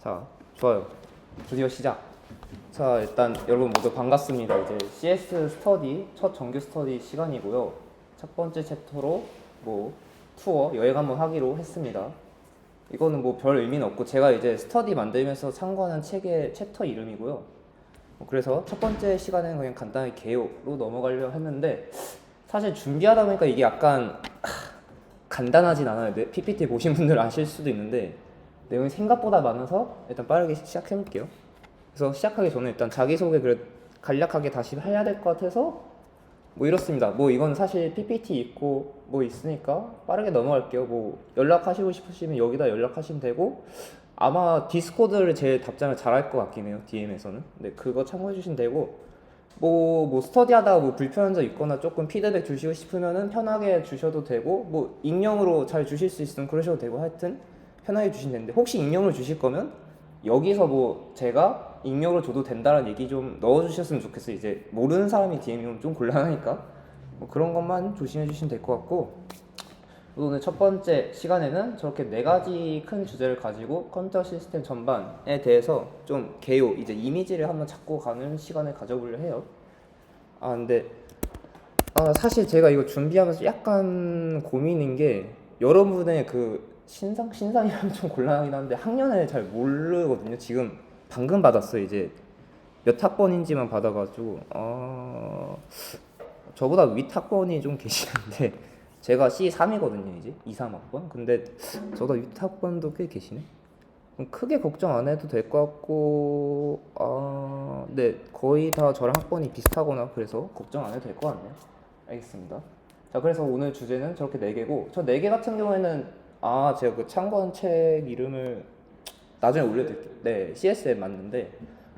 자, 좋아요. 드디어 시작. 자, 일단 여러분 모두 반갑습니다. 이제 CS 스터디 첫 정규 스터디 시간이고요. 첫 번째 챕터로 투어 여행 한번 하기로 했습니다. 이거는 별 의미는 없고 제가 이제 스터디 만들면서 참고하는 책의 챕터 이름이고요. 그래서 첫 번째 시간에는 그냥 간단하게 개요로 넘어가려고 했는데 사실 준비하다 보니까 이게 약간 간단하진 않아요. PPT 보신 분들 아실 수도 있는데 내용이 생각보다 많아서 일단 빠르게 시작해볼게요. 그래서 시작하기 전에 일단 자기소개 간략하게 다시 해야 될 것 같아서 이렇습니다. 이건 사실 PPT 있고 있으니까 빠르게 넘어갈게요. 연락하시고 싶으시면 여기다 연락하시면 되고 아마 디스코드를 제일 답장을 잘할 것 같긴 해요. DM에서는. 네, 그거 참고해 주시면 되고 스터디하다가 불편한 점 있거나 조금 피드백 주시고 싶으면은 편하게 주셔도 되고 익명으로 잘 주실 수 있으면 그러셔도 되고 하여튼 편하게 주시면 되는데 혹시 익명을 주실 거면 여기서 제가 익명으로 줘도 된다는 얘기 좀 넣어주셨으면 좋겠어요. 이제 모르는 사람이 DM이면 좀 곤란하니까 그런 것만 조심해 주시면 될 것 같고 오늘 첫 번째 시간에는 저렇게 4가지 큰 주제를 가지고 컴퓨터 시스템 전반에 대해서 좀 개요, 이제 이미지를 한번 찾고 가는 시간을 가져보려 해요. 근데 사실 제가 이거 준비하면서 약간 고민인 게 여러분의 신상이라면 좀 곤란하긴 한데 학년을 잘 모르거든요. 지금 방금 받았어요. 이제 몇 학번인지만 받아가지고 저보다 윗 학번이 좀 계시는데 제가 C3이거든요. 이제 2, 3학번. 근데 저보다 윗 학번도 꽤 계시네. 크게 걱정 안 해도 될 것 같고 네, 거의 다 저랑 학번이 비슷하거나 그래서 걱정 안 해도 될 것 같네요. 알겠습니다. 자, 그래서 오늘 주제는 저렇게 4개고 저 4개 같은 경우에는 제가 참고한 책 이름을 나중에 올려드릴게요. 네, CS에 맞는데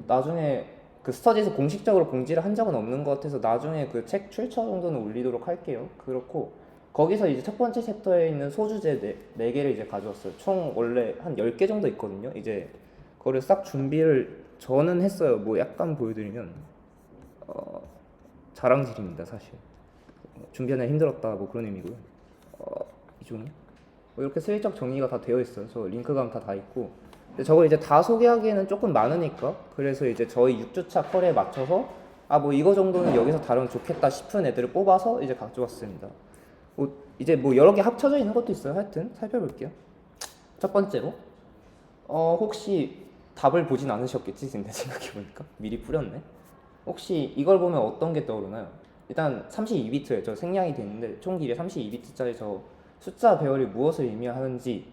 나중에 스터디에서 공식적으로 공지를 한 적은 없는 것 같아서 나중에 책 출처 정도는 올리도록 할게요. 그렇고 거기서 이제 첫 번째 챕터에 있는 소주제 4개를 이제 가져왔어요. 총 원래 한 10개 정도 있거든요. 이제 그거를 싹 준비를 저는 했어요. 약간 보여드리면 자랑질입니다. 사실 준비하느라 힘들었다 그런 의미고요. 이쪽은 이렇게 슬쩍 정리가 다 되어 있어요. 저 링크감 다 있고 근데 저걸 이제 다 소개하기에는 조금 많으니까 그래서 이제 저희 6주차 컬에 맞춰서 이거 정도는 여기서 다루면 좋겠다 싶은 애들을 뽑아서 이제 가져왔습니다. 이제 여러 개 합쳐져 있는 것도 있어요. 하여튼 살펴볼게요. 첫 번째로 혹시 답을 보진 않으셨겠지? 근데 생각해보니까 미리 뿌렸네. 혹시 이걸 보면 어떤 게 떠오르나요? 일단 32비트에 저 생략이 돼 있는데 총 길이 32비트짜리 저 숫자 배열이 무엇을 의미하는지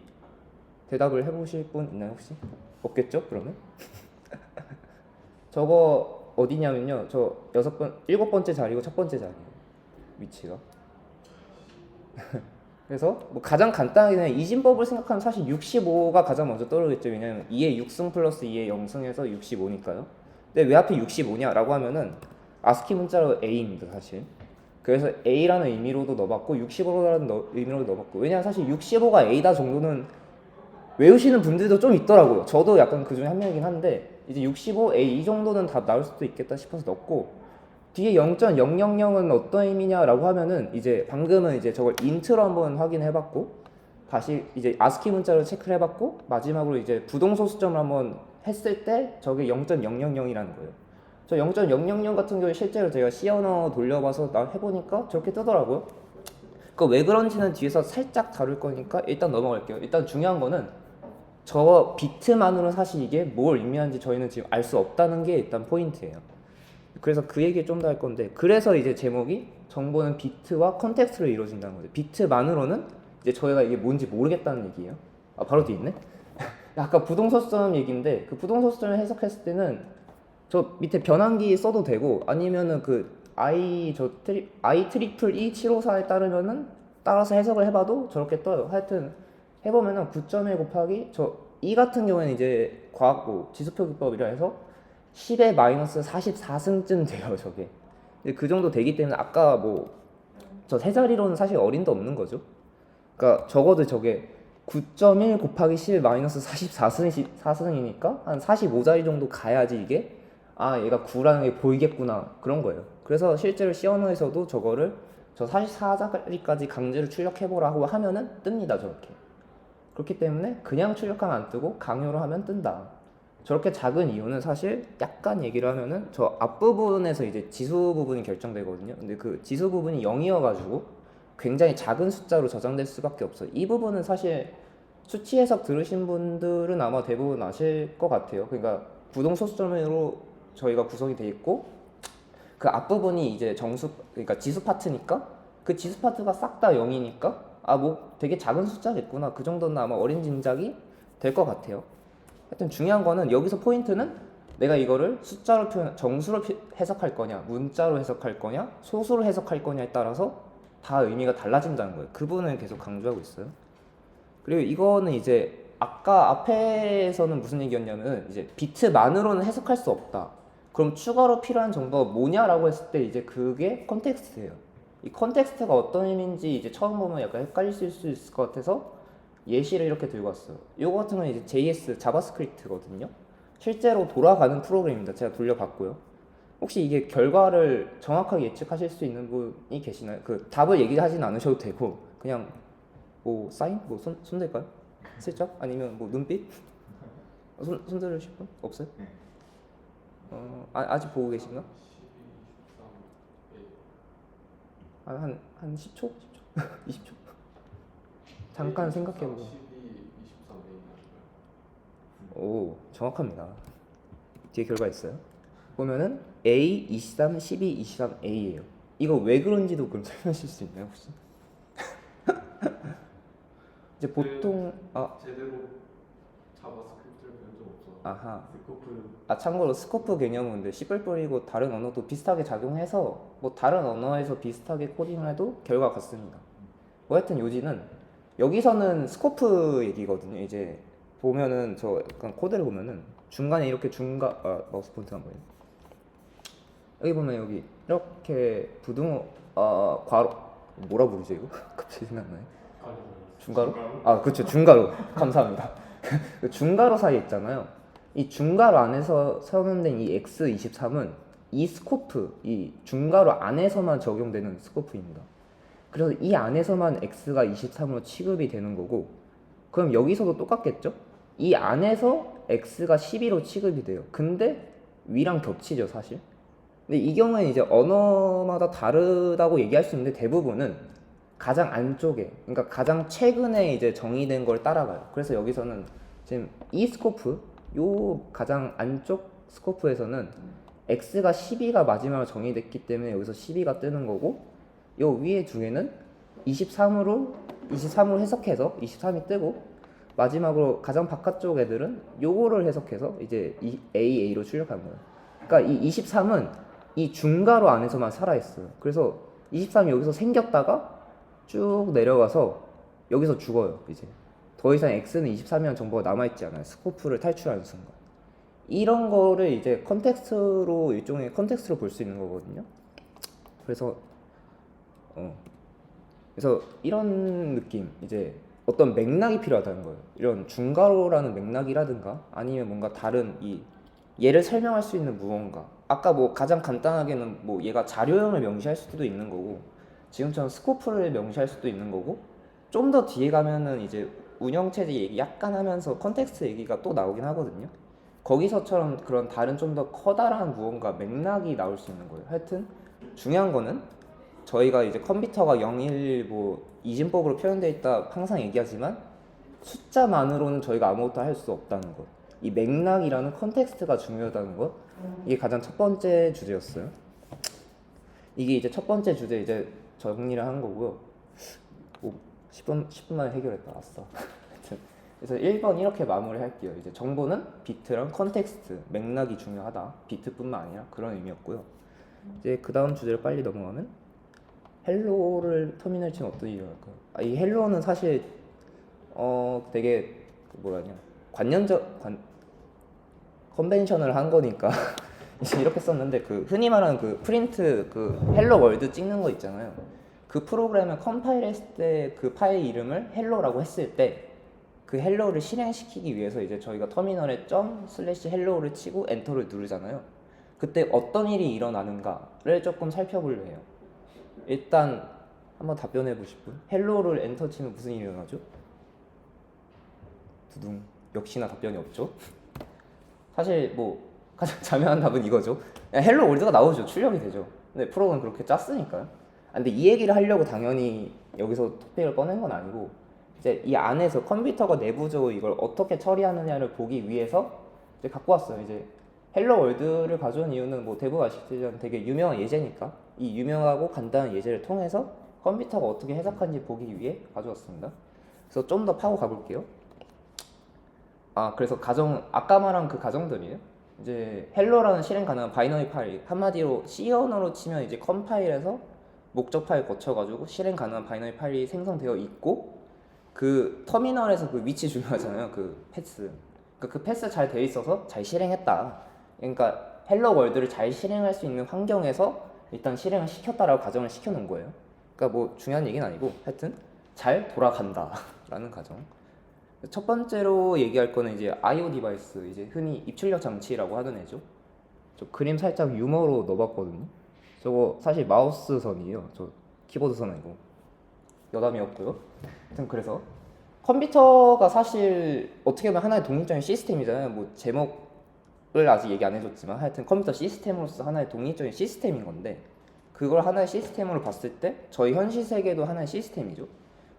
대답을 해보실 분 있나요 혹시? 없겠죠? 그러면? 저거 어디냐면요. 저 7번째 자리고 첫 번째 자리예요. 위치가. 그래서 가장 간단하게 그냥 이진법을 생각하면 사실 65가 가장 먼저 떠오르겠죠. 왜냐면 2의 6승 플러스 2의 0승에서 65니까요. 근데 왜 하필 65냐라고 하면은 아스키 문자로 A입니다. 사실. 그래서 A라는 의미로도 넣어봤고 65라는 의미로도 넣어봤고 왜냐면 사실 65가 A다 정도는 외우시는 분들도 좀 있더라고요. 저도 약간 그 중에 한 명이긴 한데 이제 65A 이 정도는 다 나올 수도 있겠다 싶어서 넣고 뒤에 0.000은 어떤 의미냐라고 하면은 이제 방금은 이제 저걸 인트로 한번 확인해봤고 다시 이제 아스키 문자로 체크를 해봤고 마지막으로 이제 부동소수점을 한번 했을 때 저게 0.000이라는 거예요. 저 0.000 같은 경우에 실제로 제가 C 언어 돌려봐서 해보니까 저렇게 뜨더라고요. 왜 그런지는 뒤에서 살짝 다룰 거니까 일단 넘어갈게요. 일단 중요한 거는 저 비트만으로는 사실 이게 뭘 의미하는지 저희는 지금 알 수 없다는 게 일단 포인트예요. 그래서 그 얘기 좀 더 할 건데 그래서 이제 제목이 정보는 비트와 컨텍스트로 이루어진다는 거죠. 비트만으로는 이제 저희가 이게 뭔지 모르겠다는 얘기예요. 바로 뒤에 있네. 아까 부동소수점 얘기인데 그 부동소수점을 해석했을 때는 저 밑에 변환기 써도 되고 아니면은 I 트리플 E 754에 따르면은 따라서 해석을 해봐도 저렇게 떠요. 하여튼 해보면은 9.1 곱하기 E 같은 경우에는 이제 과학 지수표기법이라 해서 10의 마이너스 44승쯤 돼요. 저게 그 정도 되기 때문에 아까 저 세 자리로는 사실 어림도 없는 거죠. 그러니까 적어도 저게 9.1 곱하기 10의 마이너스 44승이니까 한 45자리 정도 가야지 이게 얘가 9라는 게 보이겠구나 그런 거예요. 그래서 실제로 C 언어에서도 저거를 저 44자리까지 강제로 출력해보라고 하면은 뜹니다. 저렇게. 그렇기 때문에 그냥 출력하면 안 뜨고 강요로 하면 뜬다. 저렇게 작은 이유는 사실 약간 얘기를 하면은 저 앞부분에서 이제 지수 부분이 결정되거든요. 근데 그 지수 부분이 0이어가지고 굉장히 작은 숫자로 저장될 수밖에 없어요. 이 부분은 사실 수치 해석 들으신 분들은 아마 대부분 아실 것 같아요. 그러니까 부동 소수점으로 저희가 구성이 돼 있고 그 앞부분이 이제 정수, 그러니까 지수 파트니까 그 지수 파트가 싹 다 0이니까 아 뭐 되게 작은 숫자겠구나, 그 정도는 아마 어린 짐작이 될 것 같아요. 하여튼 중요한 거는 여기서 포인트는 내가 이거를 숫자로 표현, 정수로 해석할 거냐, 문자로 해석할 거냐, 소수로 해석할 거냐에 따라서 다 의미가 달라진다는 거예요. 그 부분을 계속 강조하고 있어요. 그리고 이거는 이제 아까 앞에서는 무슨 얘기였냐면 이제 비트만으로는 해석할 수 없다. 그럼 추가로 필요한 정보가 뭐냐라고 했을 때 이제 그게 컨텍스트예요. 이 컨텍스트가 어떤 의미인지 이제 처음 보면 약간 헷갈릴 수 있을 것 같아서 예시를 이렇게 들고 왔어요. 이거 같은 건 이제 JS, 자바스크립트거든요. 실제로 돌아가는 프로그램입니다. 제가 돌려봤고요. 혹시 이게 결과를 정확하게 예측하실 수 있는 분이 계시나요? 그 답을 얘기하진 않으셔도 되고 그냥 뭐 사인? 뭐 손 들까요? 슬쩍? 아니면 뭐 눈빛? 손 들으실 분? 없어요? 아직 보고 계신가? 한 10초? 10초? 20초? 잠깐 생각해보고. 오, 정확합니다. 뒤에 결과 있어요. 보면은 A, 23, 12, 23, A예요. 이거 왜 그런지도 그럼 설명하실 수 있나요, 혹시? 이제 보통 제대로 자바스크립트를 배운 적 없어. 아하. 스코프. 참고로 스코프 개념은 근데 C++ 이고 다른 언어도 비슷하게 작용해서 뭐 다른 언어에서 비슷하게 코딩을 해도 결과 같습니다. 뭐 하여튼 요지는 여기서는 스코프 얘기거든요. 이제 보면은 저 약간 코드를 보면은 중간에 이렇게 마우스 포인트가 뭐예요? 여기 보면 여기 이렇게 부등호 괄호 뭐라 부르죠 이거? 갑자기 생각나네. 중괄호? 그렇죠. 중괄호. 감사합니다. 그 중괄호 사이에 있잖아요. 이 중괄호 안에서 선언된 이 X23은 이 스코프, 이 중괄호 안에서만 적용되는 스코프입니다. 그래서 이 안에서만 X가 23으로 취급이 되는 거고, 그럼 여기서도 똑같겠죠? 이 안에서 X가 12로 취급이 돼요. 근데 위랑 겹치죠, 사실. 근데 이 경우에는 이제 언어마다 다르다고 얘기할 수 있는데 대부분은 가장 안쪽에, 그러니까 가장 최근에 이제 정의된 걸 따라가요. 그래서 여기서는 지금 이 스코프, 요 가장 안쪽 스코프에서는 X가 12가 마지막으로 정의됐기 때문에 여기서 12가 뜨는 거고, 요 위에 두 개는 23으로 해석해서 23이 뜨고, 마지막으로 가장 바깥쪽 애들은 요거를 해석해서 이제 AA로 출력하는 거예요. 그러니까 이 23은 이 중괄호 안에서만 살아있어요. 그래서 23이 여기서 생겼다가 쭉 내려가서 여기서 죽어요. 이제 더 이상 X는 23이라는 정보가 남아있지 않아요. 스코프를 탈출하는 순간. 이런 거를 이제 컨텍스트로, 일종의 컨텍스트로 볼 수 있는 거거든요. 그래서 이런 느낌, 이제 어떤 맥락이 필요하다는 거예요. 이런 중괄호라는 맥락이라든가 아니면 뭔가 다른 얘를 설명할 수 있는 무언가. 아까 뭐 가장 간단하게는 뭐 얘가 자료형을 명시할 수도 있는 거고, 지금처럼 스코프를 명시할 수도 있는 거고, 좀 더 뒤에 가면은 이제 운영체제 얘기 약간 하면서 컨텍스트 얘기가 또 나오긴 하거든요. 거기서처럼 그런 다른 좀 더 커다란 무언가 맥락이 나올 수 있는 거예요. 하여튼 중요한 거는 저희가 이제 컴퓨터가 0, 1, 뭐 이진법으로 표현되어 있다 항상 얘기하지만 숫자만으로는 저희가 아무것도 할 수 없다는 것. 이 맥락이라는 컨텍스트가 중요하다는 것. 이게 가장 첫 번째 주제였어요. 이게 이제 첫 번째 주제 이제 정리를 한 거고요. 10분 만에 해결했다. 아싸. 그래서 1번 이렇게 마무리할게요. 이제 정보는 비트랑 컨텍스트, 맥락이 중요하다. 비트뿐만 아니라 그런 의미였고요. 이제 그 다음 주제를 빨리 넘어가면 헬로를 터미널 치면 어떤 일이 일어날까요? 이 헬로는 사실 되게 컨벤셔널 한 거니까 이제 이렇게 썼는데, 그 흔히 말하는 그 프린트 그 헬로 월드 찍는 거 있잖아요. 그 프로그램을 컴파일했을 때 그 파일 이름을 헬로라고 했을 때 그 헬로를 실행시키기 위해서 이제 저희가 터미널에 점/헬로를 치고 엔터를 누르잖아요. 그때 어떤 일이 일어나는가를 조금 살펴보려 해요. 일단 한번 답변해 보실 분? 헬로를 엔터 치면 무슨 일이 일어나죠? 두둥. 역시나 답변이 없죠. 사실 뭐 가장 자명한 답은 이거죠. 그냥 헬로 월드가 나오죠. 출력이 되죠. 근데 프로그램 그렇게 짰으니까요. 근데 이 얘기를 하려고 당연히 여기서 토픽을 꺼낸 건 아니고 이제 이 안에서 컴퓨터가 내부적으로 이걸 어떻게 처리하느냐를 보기 위해서 이제 갖고 왔어요. 이제 헬로 월드를 가져온 이유는 뭐 대부분 아시겠지만 되게 유명한 예제니까 이 유명하고 간단한 예제를 통해서 컴퓨터가 어떻게 해석하는지 보기 위해 가져왔습니다. 그래서 좀 더 파고 가볼게요. 그래서 아까 말한 그 가정들이에요. 이제 헬로라는 실행 가능한 바이너리 파일, 한마디로 C 언어로 치면 이제 컴파일에서 목적 파일 거쳐가지고 실행 가능한 바이너리 파일이 생성되어 있고, 그 터미널에서 그 위치 중요하잖아요. 그 패스. 그 패스 잘 돼 있어서 잘 실행했다. 그러니까 헬로 월드를 잘 실행할 수 있는 환경에서 일단 실행을 시켰다라고 가정을 시켜놓은 거예요. 그러니까 뭐 중요한 얘기는 아니고 하여튼 잘 돌아간다라는 가정. 첫 번째로 얘기할 거는 이제 I/O 디바이스, 이제 흔히 입출력 장치라고 하던 애죠. 저 그림 살짝 유머로 넣어봤거든요. 저거 사실 마우스 선이에요. 저 키보드 선 아니고 여담이었고요. 하여튼 그래서 컴퓨터가 사실 어떻게 보면 하나의 독립적인 시스템이잖아요. 뭐 제목을 아직 얘기 안 해줬지만 하여튼 컴퓨터 시스템으로서 하나의 독립적인 시스템인 건데, 그걸 하나의 시스템으로 봤을 때 저희 현실 세계도 하나의 시스템이죠.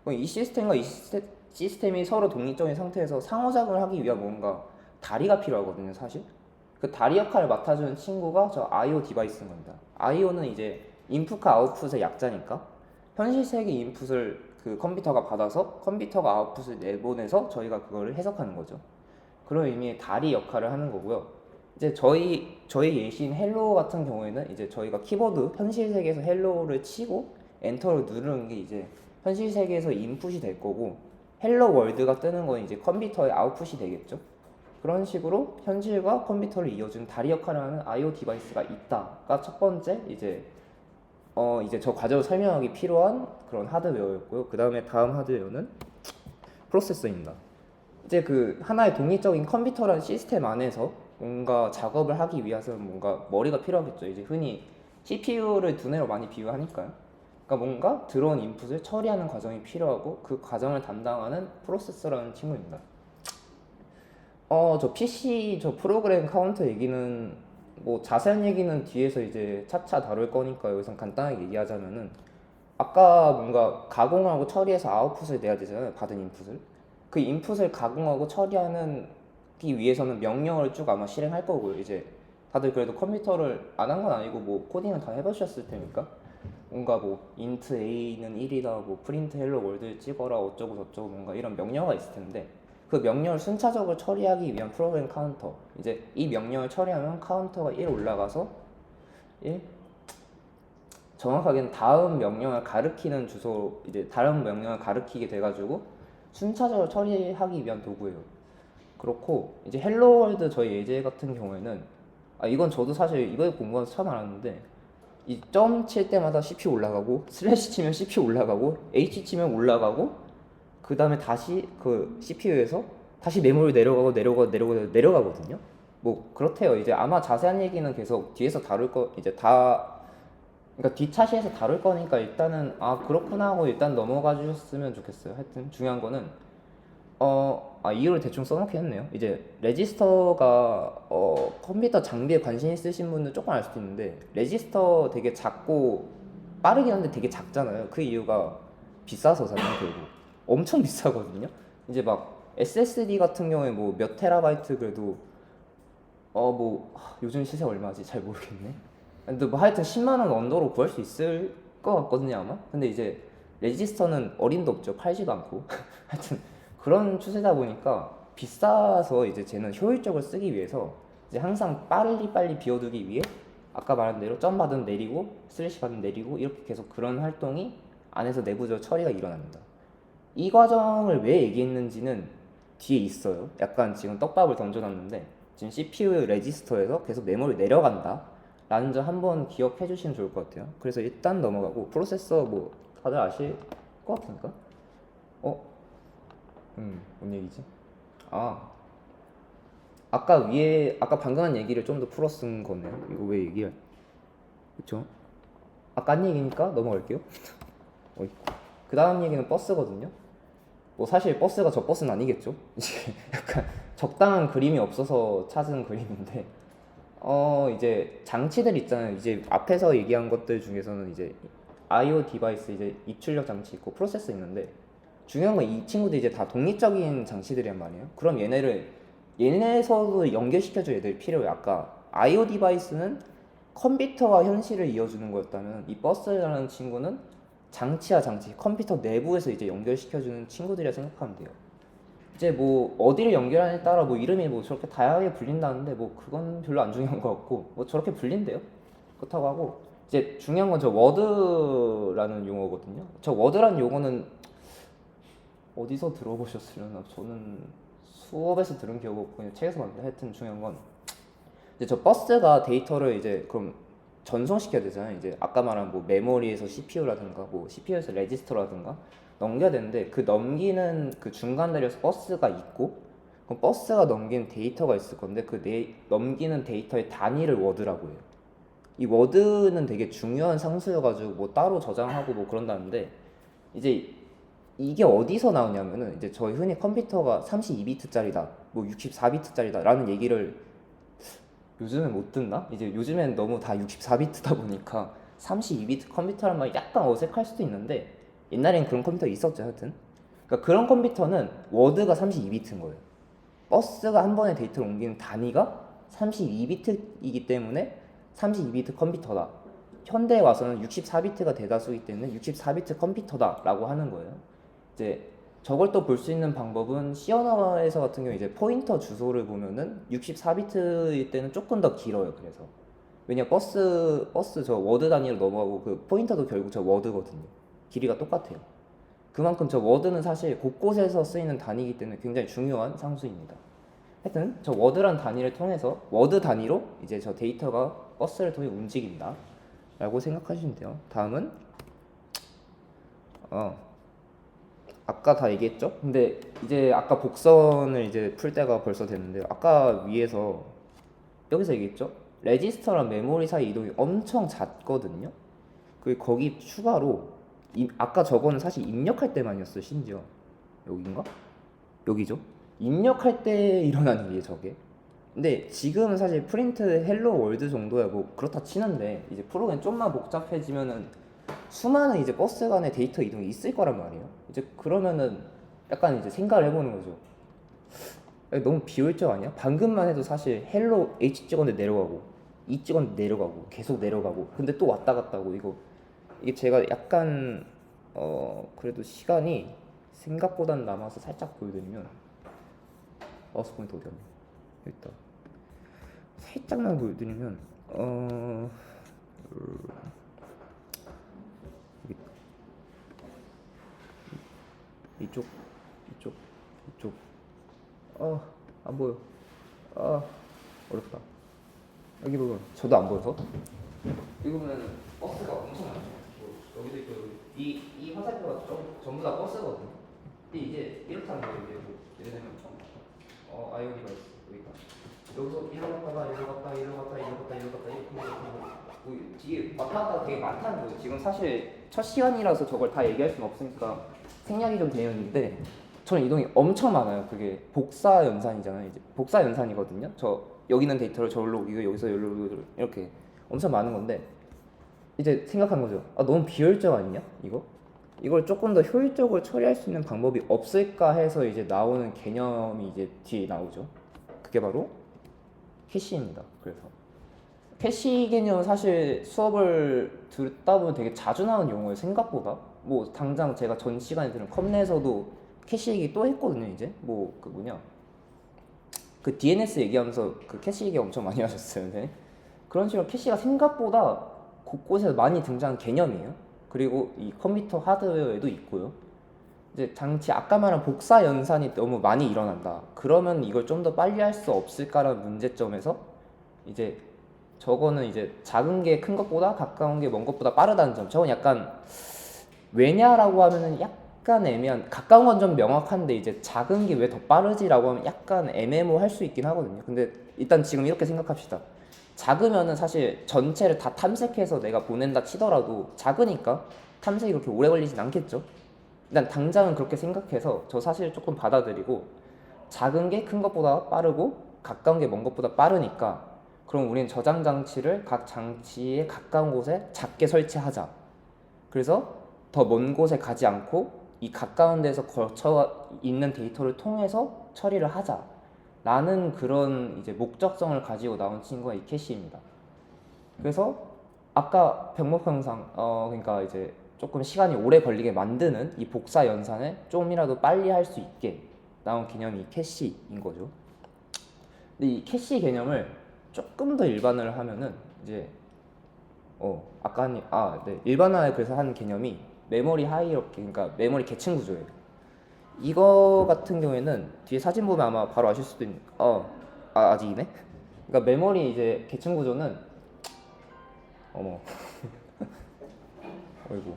그럼 이 시스템과 이 시스템이 서로 독립적인 상태에서 상호작용을 하기 위한 뭔가 다리가 필요하거든요. 사실 그 다리 역할을 맡아주는 친구가 저 I/O 디바이스인 겁니다. I/O는 이제 인풋과 아웃풋의 약자니까 현실 세계 인풋을 그 컴퓨터가 받아서 컴퓨터가 아웃풋을 내보내서 저희가 그거를 해석하는 거죠. 그런 의미의 다리 역할을 하는 거고요. 이제 저희 예시인 헬로 같은 경우에는 이제 저희가 키보드 현실 세계에서 헬로를 치고 엔터를 누르는 게 이제 현실 세계에서 인풋이 될 거고, 헬로 월드가 뜨는 건 이제 컴퓨터의 아웃풋이 되겠죠. 그런 식으로 현실과 컴퓨터를 이어주는 다리 역할을 하는 I/O 디바이스가 있다가 첫 번째 이제 저 과정을 설명하기 필요한 그런 하드웨어였고요. 그 다음에 다음 하드웨어는 프로세서입니다. 이제 그 하나의 독립적인 컴퓨터라는 시스템 안에서 뭔가 작업을 하기 위해서는 뭔가 머리가 필요하겠죠. 이제 흔히 CPU를 두뇌로 많이 비유하니까요. 그러니까 뭔가 들어온 인풋을 처리하는 과정이 필요하고 그 과정을 담당하는 프로세서라는 친구입니다. 저 PC 저 프로그램 카운터 얘기는 뭐 자세한 얘기는 뒤에서 이제 차차 다룰 거니까 여기서 간단하게 얘기하자면은, 아까 뭔가 가공하고 처리해서 아웃풋을 내야 되잖아요. 받은 인풋을. 그 인풋을 가공하고 처리하는 기 위해서는 명령을 쭉 아마 실행할 거고요. 이제 다들 그래도 컴퓨터를 안 한 건 아니고 뭐 코딩은 다 해보셨을 테니까 뭔가 뭐 int a는 1이다, 뭐 프린트 헬로 월드 찍어라 어쩌고 저쩌고 뭔가 이런 명령어가 있을 텐데, 그 명령을 순차적으로 처리하기 위한 프로그램 카운터, 이제 이 명령을 처리하면 카운터가 1 올라가서 1, 정확하게는 다음 명령을 가리키는 주소, 이제 다른 명령을 가리키게 돼가지고 순차적으로 처리하기 위한 도구예요. 그렇고 이제 헬로 월드 저희 예제 같은 경우에는 이건 저도 사실 이번에 공부하면서 처음 알았는데, 이 점 칠 때마다 CPU 올라가고 슬래시 치면 CPU 올라가고 H 치면 올라가고 그 다음에 다시 그 CPU에서 다시 메모리 내려가거든요. 뭐 그렇대요. 이제 아마 자세한 얘기는 계속 뒤에서 다룰 거, 이제 그러니까 뒷차시에서 다룰 거니까 일단은 그렇구나 하고 일단 넘어가 주셨으면 좋겠어요. 하여튼 중요한 거는 이유를 대충 써놓긴 했네요. 이제 레지스터가 컴퓨터 장비에 관심 있으신 분들 조금 알 수도 있는데, 레지스터 되게 작고 빠르긴 한데 되게 작잖아요. 그 이유가 비싸서잖아요. 결국 엄청 비싸거든요. 이제 막 SSD 같은 경우에 뭐 몇 테라바이트 그래도 요즘 시세 얼마지 잘 모르겠네. 근데 뭐 하여튼 10만 원 언더로 구할 수 있을 것 같거든요 아마. 근데 이제 레지스터는 어림도 없죠. 팔지도 않고. 하여튼 그런 추세다 보니까 비싸서 이제 쟤는 효율적으로 쓰기 위해서 이제 항상 빨리 비워두기 위해 아까 말한 대로 점 받으면 내리고 슬래시 받으면 내리고 이렇게 계속 그런 활동이 안에서 내부적으로 처리가 일어납니다. 이 과정을 왜 얘기했는지는 뒤에 있어요. 약간 지금 떡밥을 던져놨는데 지금 CPU 레지스터에서 계속 메모리 내려간다 라는 점 한번 기억해 주시면 좋을 것 같아요. 그래서 일단 넘어가고, 프로세서 뭐 다들 아실 것 같으니까 뭔 얘기지? 아까 방금 한 얘기를 좀 더 풀어 쓴 거네요. 이거 왜 얘기할? 그쵸? 아까 한 얘기니까 넘어갈게요. 그 다음 얘기는 버스거든요. 뭐 사실 버스가 저 버스는 아니겠죠? 이제 약간 적당한 그림이 없어서 찾은 그림인데 이제 장치들 있잖아요. 이제 앞에서 얘기한 것들 중에서는 이제 I/O 디바이스 이제 입출력 장치 있고 프로세서 있는데 중요한 건 이 친구들이 이제 다 독립적인 장치들이란 말이에요. 그럼 얘네에서도 연결시켜줄 애들이 필요해요. 아까 I/O 디바이스는 컴퓨터와 현실을 이어주는 거였다면 이 버스라는 친구는 장치와 장치, 컴퓨터 내부에서 이제 연결시켜주는 친구들이라 생각하면 돼요. 이제 뭐 어디를 연결하느냐에 따라 뭐 이름이 뭐 저렇게 다양하게 불린다는데 뭐 그건 별로 안 중요한 것 같고 뭐 저렇게 불린대요. 그렇다고 하고 이제 중요한 건 저 워드라는 용어거든요. 저 워드라는 용어는 어디서 들어보셨으려나? 저는 수업에서 들은 기억 없고 그냥 책에서 봤는데 하여튼 중요한 건 이제 저 버스가 데이터를 이제 그럼 전송시켜야 되잖아요. 이제 아까 말한 뭐 메모리에서 CPU라든가 뭐 CPU에서 레지스터라든가 넘겨야 되는데 그 넘기는 그 중간 자리에서 버스가 있고 그럼 버스가 넘기는 데이터가 있을 건데 그 넘기는 데이터의 단위를 워드라고 해요. 이 워드는 되게 중요한 상수여가지고 뭐 따로 저장하고 뭐 그런다는데 이제 이게 어디서 나오냐면은 이제 저희 흔히 컴퓨터가 32비트짜리다 뭐 64비트짜리다 라는 얘기를 요즘엔 못 듣나? 이제 요즘엔 너무 다 64비트다 보니까 32비트 컴퓨터란 말이 약간 어색할 수도 있는데 옛날엔 그런 컴퓨터 있었죠. 하여튼 그러니까 그런 컴퓨터는 워드가 32비트인 거예요. 버스가 한 번에 데이터를 옮기는 단위가 32비트이기 때문에 32비트 컴퓨터다. 현대에 와서는 64비트가 대다수이기 때문에 64비트 컴퓨터다 라고 하는 거예요. 이제 저걸 또 볼 수 있는 방법은 C 언어에서 같은 경우 이제 포인터 주소를 보면은 64비트일 때는 조금 더 길어요. 그래서 왜냐 버스 저 워드 단위로 넘어가고 그 포인터도 결국 저 워드거든요. 길이가 똑같아요. 그만큼 저 워드는 사실 곳곳에서 쓰이는 단위이기 때문에 굉장히 중요한 상수입니다. 하여튼 저 워드란 단위를 통해서 워드 단위로 이제 저 데이터가 버스를 통해 움직인다 라고 생각하시면 돼요. 다음은 아까 다 얘기했죠? 근데 이제 아까 복선을 이제 풀 때가 벌써 됐는데 아까 위에서 여기서 얘기했죠? 레지스터랑 메모리 사이 이동이 엄청 잦거든요. 거기 추가로 아까 저거는 사실 입력할 때만이었어요. 심지어 여기인가? 여기죠? 입력할 때 일어나는 일이에요 저게. 근데 지금은 사실 프린트 헬로 월드 정도야 뭐 그렇다 치는데 이제 프로그램 좀만 복잡해지면은 수많은 이제 버스 간의 데이터 이동이 있을 거란 말이에요. 이제 그러면은 약간 이제 생각을 해보는 거죠. 너무 비효율적 아니야? 방금만 해도 사실 헬로 H 찍었는데 내려가고 E 찍었는데 내려가고 계속 내려가고 근데 또 왔다 갔다 하고 이게 제가 약간 그래도 시간이 생각보다는 남아서 살짝 보여드리면 마우스 포인터 어디 갔냐? 여기 있다. 살짝만 보여드리면 이쪽 안 보여. 어렵다. 여기 보면 저도 안 보여서 여기 보면 버스가 엄청 많죠. 여기도 있고 이 화살표가 전부 다 버스거든요. 근데 이제 이렇게 하는 거예요. 이제 뭐 예를 들면 I/O 디바이스 여기가 여기서 이리로 갔다가 이리로 갔다 이리로 갔다 이리로 갔다 이리로 갔다 이렇게 뒤에 왔다 갔다 되게 많다는 거예요. 지금 사실 첫 시간이라서 저걸 다 얘기할 수는 없으니까 생략이 좀 되었는데 저는 이동이 엄청 많아요. 그게 복사 연산이잖아요. 이제 복사 연산이거든요. 저 여기 있는 데이터를 저기로 옮기고 여기서 여기로 이렇게 엄청 많은 건데 이제 생각한 거죠. 너무 비효율적 아니냐 이걸 조금 더 효율적으로 처리할 수 있는 방법이 없을까 해서 이제 나오는 개념이 이제 뒤에 나오죠. 그게 바로 캐시입니다. 그래서 캐시 개념은 사실 수업을 듣다 보면 되게 자주 나오는 용어예요. 생각보다 뭐 당장 제가 전 시간에 들은 컴내에서도 캐시 얘기 또 했거든요. 이제 뭐 그 DNS 얘기하면서 그 캐시 얘기 엄청 많이 하셨어요. 네. 그런 식으로 캐시가 생각보다 곳곳에서 많이 등장한 개념이에요. 그리고 이 컴퓨터 하드웨어에도 있고요. 이제 장치 아까 말한 복사 연산이 너무 많이 일어난다. 그러면 이걸 좀 더 빨리 할 수 없을까라는 문제점에서 이제 저거는 이제 작은 게 큰 것보다 가까운 게 먼 것보다 빠르다는 점. 저건 약간 왜냐라고 하면은 약간 애매한. 가까운 건 좀 명확한데 이제 작은 게 왜 더 빠르지라고 하면 약간 애매모호할 수 있긴 하거든요. 근데 일단 지금 이렇게 생각합시다. 작으면은 사실 전체를 다 탐색해서 내가 보낸다 치더라도 작으니까 탐색이 그렇게 오래 걸리진 않겠죠. 일단 당장은 그렇게 생각해서 저 사실 조금 받아들이고 작은 게 큰 것보다 빠르고 가까운 게 먼 것보다 빠르니까 그럼 우리는 저장 장치를 각 장치에 가까운 곳에 작게 설치하자. 그래서 더 먼 곳에 가지 않고 이 가까운 데서 걸쳐 있는 데이터를 통해서 처리를 하자. 라는 그런 이제 목적성을 가지고 나온 친구가 이 캐시입니다. 그래서 아까 병목 형상, 그러니까 이제 조금 시간이 오래 걸리게 만드는 이 복사 연산을 조금이라도 빨리 할 수 있게 나온 개념이 이 캐시인 거죠. 근데 이 캐시 개념을 조금 더 일반화를 하면은 이제 아까 네, 일반화를 그래서 하는 개념이 메모리 하이어키, 그러니까 메모리 계층 구조예요. 이거 같은 경우에는 뒤에 사진 보면 아마 바로 아실 수도 있는 아직이네. 그러니까 메모리 이제 계층 구조는 어이구.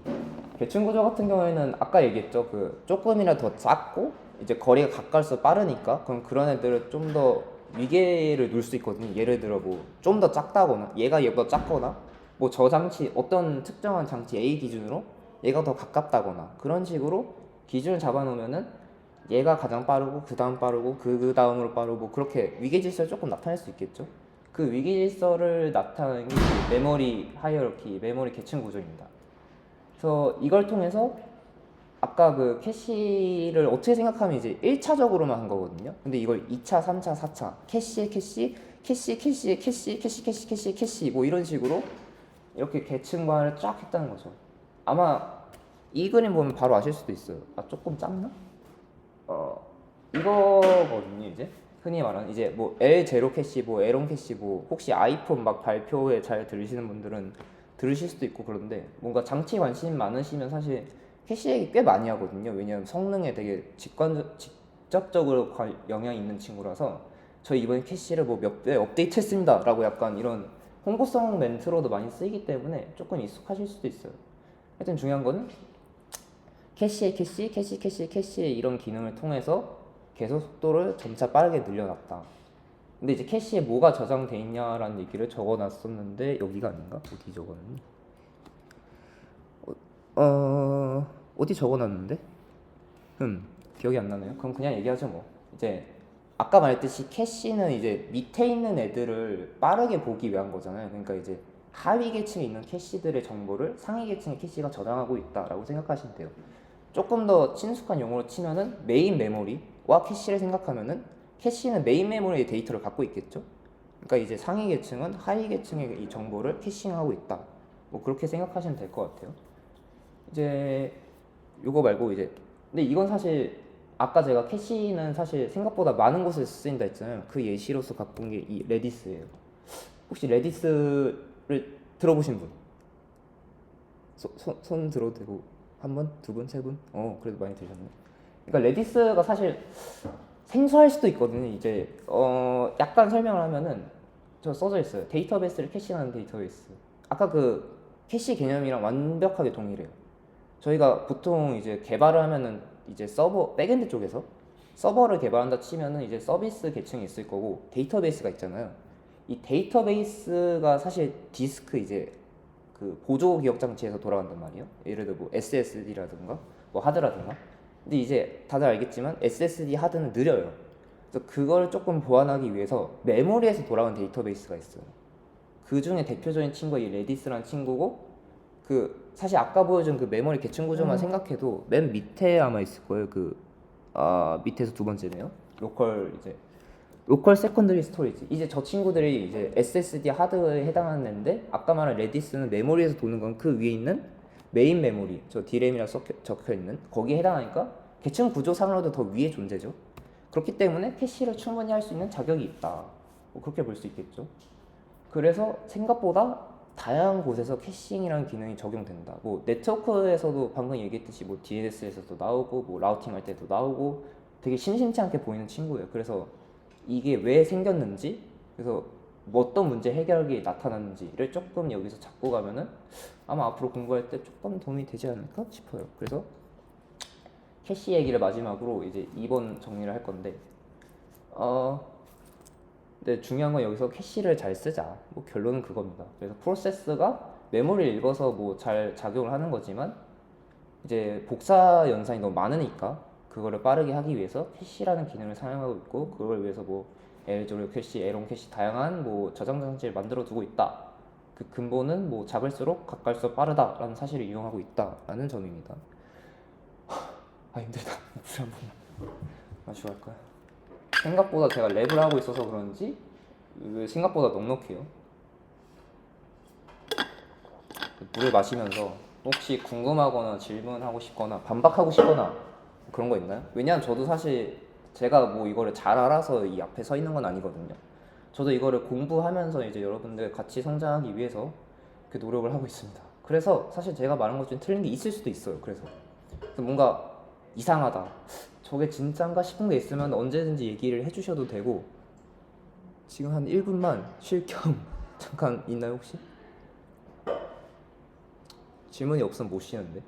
계층 구조 같은 경우에는 아까 얘기했죠. 그 조금이라도 더 작고 이제 거리가 가까울수록 빠르니까 그럼 그런 애들을 좀 더 위계를 놓을 수 있거든요. 예를 들어 뭐 좀 더 작다거나 얘가 얘보다 작거나 뭐 저 장치 어떤 특정한 장치 A 기준으로 얘가 더 가깝다거나 그런 식으로 기준을 잡아놓으면은 얘가 가장 빠르고 그 다음 빠르고 그 다음으로 빠르고 그렇게 위계 질서를 조금 나타낼 수 있겠죠. 그 위계 질서를 나타내는 게 메모리 하이어키, 메모리 계층 구조입니다. 그래서 이걸 통해서 아까 그 캐시를 어떻게 생각하면 이제 1차적으로만 한 거거든요. 근데 이걸 2차, 3차, 4차 캐시 뭐 이런 식으로 이렇게 계층화를 쫙 했다는 거죠. 아마 이 그림 보면 바로 아실 수도 있어요. 조금 작나? 이거거든요. 이제 흔히 말하는 이제 뭐 L0 캐시, 뭐 L1 캐시, 뭐 혹시 아이폰 막 발표회 잘 들으시는 분들은 들으실 수도 있고 그런데 뭔가 장치 관심 많으시면 사실 캐시 얘기 꽤 많이 하거든요. 왜냐하면 성능에 되게 직접적으로 영향이 있는 친구라서 저희 이번에 캐시를 뭐 몇 배 업데이트했습니다 라고 약간 이런 홍보성 멘트로도 많이 쓰이기 때문에 조금 익숙하실 수도 있어요. 하여튼 중요한 거는 캐시의 이런 기능을 통해서 계속 속도를 점차 빠르게 늘려놨다. 근데 이제 캐시에 뭐가 저장돼 있냐라는 얘기를 적어놨었는데 여기가 아닌가? 어디 적어놨니? 어디 적어놨는데? 기억이 안 나네요. 그럼 그냥 얘기하죠 뭐. 이제 아까 말했듯이 캐시는 이제 밑에 있는 애들을 빠르게 보기 위한 거잖아요. 그러니까 이제 하위 계층에 있는 캐시들의 정보를 상위 계층의 캐시가 저장하고 있다라고 생각하시면 돼요. 조금 더 친숙한 용어로 치면은 메인 메모리와 캐시를 생각하면은 캐시는 메인 메모리의 데이터를 갖고 있겠죠. 그러니까 이제 상위 계층은 하위 계층의 이 정보를 캐싱하고 있다. 뭐 그렇게 생각하시면 될 것 같아요. 이제 요거 말고 이제 근데 이건 사실 아까 제가 캐시는 사실 생각보다 많은 곳에서 쓰인다 했잖아요. 그 예시로서 갖고 온 게 이 레디스예요. 혹시 레디스를 들어보신 분? 손 들어도 되고 한 분, 두 분, 세 분? 그래도 많이 들으셨네. 그러니까 레디스가 사실 생소할 수도 있거든요. 이제 약간 설명을 하면은 저 써져 있어요. 데이터베이스를 캐시하는 데이터베이스. 아까 그 캐시 개념이랑 완벽하게 동일해요. 저희가 보통 이제 개발을 하면은 이제 서버 백엔드 쪽에서 서버를 개발한다 치면은 이제 서비스 계층이 있을 거고 데이터베이스가 있잖아요. 이 데이터베이스가 사실 디스크 이제 그 보조 기억 장치에서 돌아간단 말이에요. 예를 들어 뭐 SSD라든가 뭐 하드라든가. 근데 이제 다들 알겠지만 SSD 하드는 느려요. 그래서 그걸 조금 보완하기 위해서 메모리에서 돌아가는 데이터베이스가 있어요. 그 중에 대표적인 친구가 이 레디스라는 친구고 그 사실 아까 보여준 그 메모리 계층 구조만 생각해도 맨 밑에 아마 있을 거예요. 그 밑에서 두 번째네요. 로컬 세컨더리 스토리지. 이제 저 친구들이 이제 SSD 하드에 해당하는 애인데 아까 말한 레디스는 메모리에서 도는 건 그 위에 있는 메인 메모리, 저 D램이라고 적혀 있는 거기에 해당하니까 계층 구조상으로도 더 위에 존재죠. 그렇기 때문에 캐시를 충분히 할 수 있는 자격이 있다. 뭐 그렇게 볼 수 있겠죠. 그래서 생각보다 다양한 곳에서 캐싱이라는 기능이 적용된다. 뭐 네트워크에서도 방금 얘기했듯이 뭐 DNS에서도 나오고 뭐 라우팅 할 때도 나오고 되게 심심치 않게 보이는 친구예요. 그래서 이게 왜 생겼는지, 그래서 뭐 어떤 문제 해결하기에 나타났는지를 조금 여기서 잡고 가면은 아마 앞으로 공부할 때 조금 도움이 되지 않을까 싶어요. 그래서 캐시 얘기를 마지막으로 이제 2번 정리를 할 건데 근데 중요한 건 여기서 캐시를 잘 쓰자. 뭐 결론은 그겁니다. 그래서 프로세스가 메모리를 읽어서 뭐 잘 작용을 하는 거지만 이제 복사 연산이 너무 많으니까 그거를 빠르게 하기 위해서 캐시라는 기능을 사용하고 있고, 그걸 위해서 뭐 L0 캐시, L1 캐시 다양한 뭐 저장 장치를 만들어 두고 있다. 그 근본은 뭐 작을수록 가까울수록 빠르다라는 사실을 이용하고 있다라는 점입니다. 아 힘들다. 물 한 번만 마시고 할까요? 생각보다 제가 랩을 하고 있어서 그런지 생각보다 넉넉해요. 물을 마시면서 혹시 궁금하거나 질문하고 싶거나 반박하고 싶거나 그런 거 있나요? 왜냐면 저도 사실 제가 뭐 이거를 잘 알아서 이 앞에 서 있는 건 아니거든요. 저도 이거를 공부하면서 이제 여러분들 같이 성장하기 위해서 그 노력을 하고 있습니다. 그래서 사실 제가 말한 것 중에 틀린 게 있을 수도 있어요. 그래서 뭔가 이상하다, 저게 진짠가 싶은 게 있으면 언제든지 얘기를 해주셔도 되고, 지금 한 1분만 쉴 겸 잠깐 있나요 혹시? 질문이 없으면 못 쉬는데.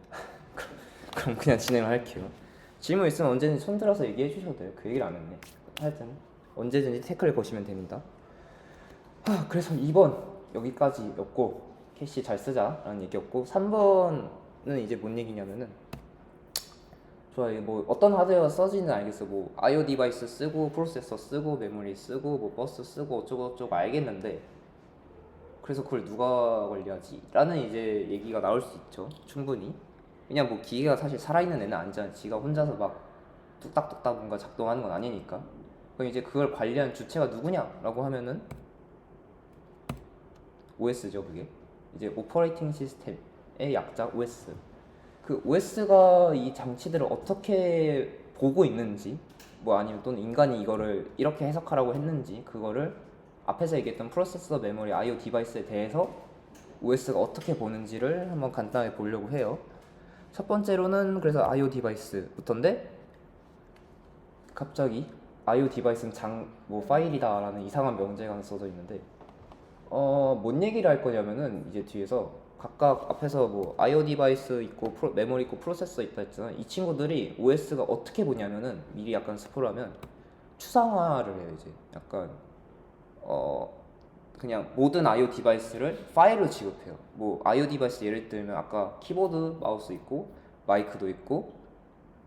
그럼 그냥 진행을 할게요. 질문 있으면 언제든지 손들어서 얘기해 주셔도 돼요. 그 얘기를 안 했네. 하여튼 언제든지 태클을 거시면 됩니다. 그래서 2번 여기까지였고, 캐시 잘 쓰자라는 얘기였고, 3번은 이제 뭔 얘기냐면은, 좋아요. 뭐 어떤 하드웨어가 써지는 알겠어. 뭐 IO 디바이스 쓰고 프로세서 쓰고 메모리 쓰고 뭐 버스 쓰고 어쩌고 알겠는데, 그래서 그걸 누가 관리하지? 라는 이제 얘기가 나올 수 있죠. 충분히. 왜냐면 뭐 기계가 사실 살아있는 애는 아니잖아. 지가 혼자서 막 뚝딱뚝딱 뭔가 작동하는 건 아니니까. 그럼 이제 그걸 관리한 주체가 누구냐라고 하면은 OS죠. 그게 이제 오퍼레이팅 시스템의 약자 OS. 그 OS가 이 장치들을 어떻게 보고 있는지, 뭐 아니면 또는 인간이 이거를 이렇게 해석하라고 했는지, 그거를 앞에서 얘기했던 프로세서, 메모리, IO 디바이스에 대해서 OS가 어떻게 보는지를 한번 간단하게 보려고 해요. 첫 번째로는 그래서 IO 디바이스부터인데, 갑자기 IO 디바이스는 뭐 파일이다라는 이상한 명제가 써져 있는데, 뭔 얘기를 할 거냐면은 이제 뒤에서 각각 앞에서 뭐 IO 디바이스 있고 메모리 있고 프로세서 있다 했잖아. 이 친구들이 OS가 어떻게 보냐면은, 미리 약간 스포하면 추상화를 해요. 이제 약간 그냥 모든 IO 디바이스를 파일로 취급해요. 뭐 IO 디바이스 예를 들면 아까 키보드, 마우스 있고 마이크도 있고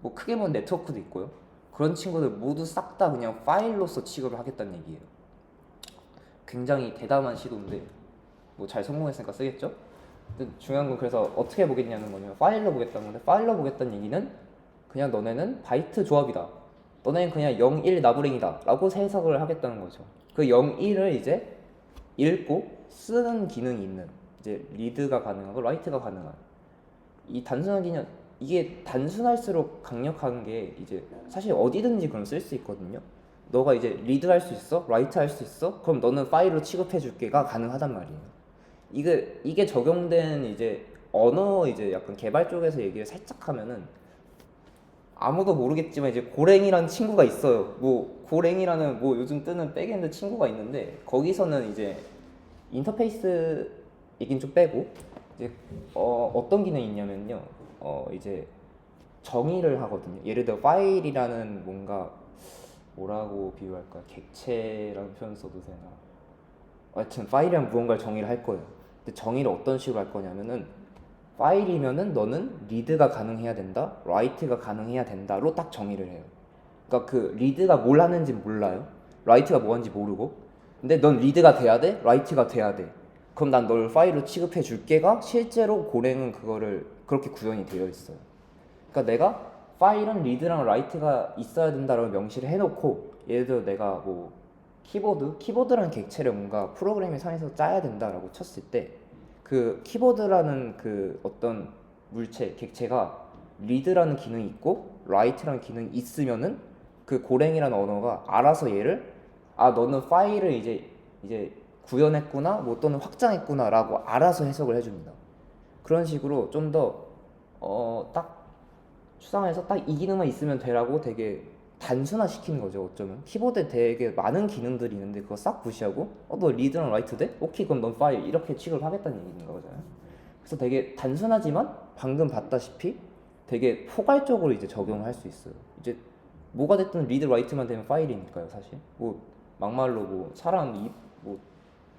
뭐 크게 보면 네트워크도 있고요. 그런 친구들 모두 싹 다 그냥 파일로서 취급을 하겠다는 얘기예요. 굉장히 대담한 시도인데 뭐 잘 성공했으니까 쓰겠죠? 근데 중요한 건 그래서 어떻게 보겠냐는 거냐면, 파일로 보겠다는 건데, 파일로 보겠다는 얘기는 그냥 너네는 바이트 조합이다, 너네는 그냥 0, 1 나부랭이다 라고 해석을 하겠다는 거죠. 그 0, 1을 이제 읽고 쓰는 기능이 있는, 이제 리드가 가능하고 라이트가 가능한 이 단순한 기능, 이게 단순할수록 강력한 게 이제 사실 어디든지 그럼 쓸 수 있거든요. 너가 이제 리드 할 수 있어? 라이트 할 수 있어? 그럼 너는 파일로 취급해 줄게가 가능하단 말이에요. 이게 적용된 이제 언어, 이제 약간 개발 쪽에서 얘기를 살짝 하면은, 아무도 모르겠지만 이제 고랭이라는 친구가 있어요. 뭐 고랭이라는 뭐 요즘 뜨는 백엔드 친구가 있는데, 거기서는 이제 인터페이스 얘긴 좀 빼고 이제 어떤 기능이 있냐면요. 이제 정의를 하거든요. 예를 들어 파일이라는 뭔가, 뭐라고 비유할까요? 객체라는 표현 써도 되나? 하여튼 파일이란 무언가를 정의를 할 거예요. 근데 정의를 어떤 식으로 할 거냐면은, 파일이면은 너는 리드가 가능해야 된다, 라이트가 가능해야 된다로 딱 정의를 해요. 그러니까 그 리드가 뭘 하는지 몰라요. 라이트가 뭐 하는지 모르고. 근데 넌 리드가 돼야 돼, 라이트가 돼야 돼. 그럼 난 널 파일로 취급해 줄게가 실제로 고랭은 그거를 그렇게 구현이 되어 있어요. 그러니까 내가 파일은 리드랑 라이트가 있어야 된다라고 명시를 해놓고, 예를 들어 내가 뭐 키보드라는 객체를 뭔가 프로그래밍 상에서 짜야 된다라고 쳤을 때, 그 키보드라는 그 어떤 물체, 객체가 리드라는 기능이 있고 라이트라는 기능이 있으면은, 그 고랭이라는 언어가 알아서 얘를, 아 너는 파일을 이제 구현했구나, 뭐 또는 확장했구나라고 알아서 해석을 해줍니다. 그런 식으로 좀 더 딱 추상화해서 딱 이 기능만 있으면 되라고 되게 단순화시키는 거죠. 어쩌면 키보드에 되게 많은 기능들이 있는데 그거 싹 무시하고, 너 리드랑 라이트 돼? 오케이, 그럼 넌 파일 이렇게 취급을 하겠다는 얘기인 거잖아요. 그래서 되게 단순하지만 방금 봤다시피 되게 포괄적으로 이제 적용을 할 수 있어요. 이제 뭐가 됐든 리드 라이트만 되면 파일이니까요. 사실 뭐 막말로 뭐 사람 뭐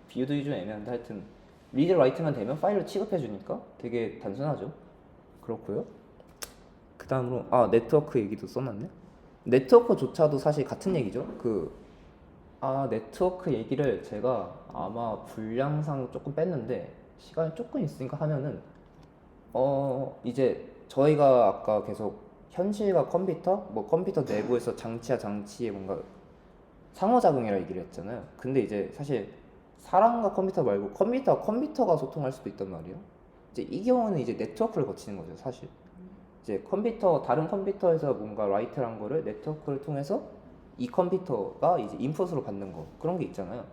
비유도 좀 애매한데, 하여튼 리드 라이트만 되면 파일로 취급해 주니까 되게 단순하죠. 그렇고요. 그 다음으로 네트워크 얘기도 써놨네. 네트워크조차도 사실 같은 얘기죠. 네트워크 얘기를 제가 아마 분량상 조금 뺐는데 시간이 조금 있으니까 하면은 이제 저희가 아까 계속 현실과 컴퓨터, 뭐 컴퓨터 내부에서 장치와 장치의 뭔가 상호작용이라 얘기를 했잖아요. 근데 이제 사실 사람과 컴퓨터 말고 컴퓨터와 컴퓨터가 소통할 수도 있단 말이에요. 이제 이 경우는 이제 네트워크를 거치는 거죠, 사실. 이제 다른 컴퓨터에서 뭔가 라이트를 한 거를 네트워크를 통해서 이 컴퓨터가 이제 인풋으로 받는 거, 그런 게 있잖아요.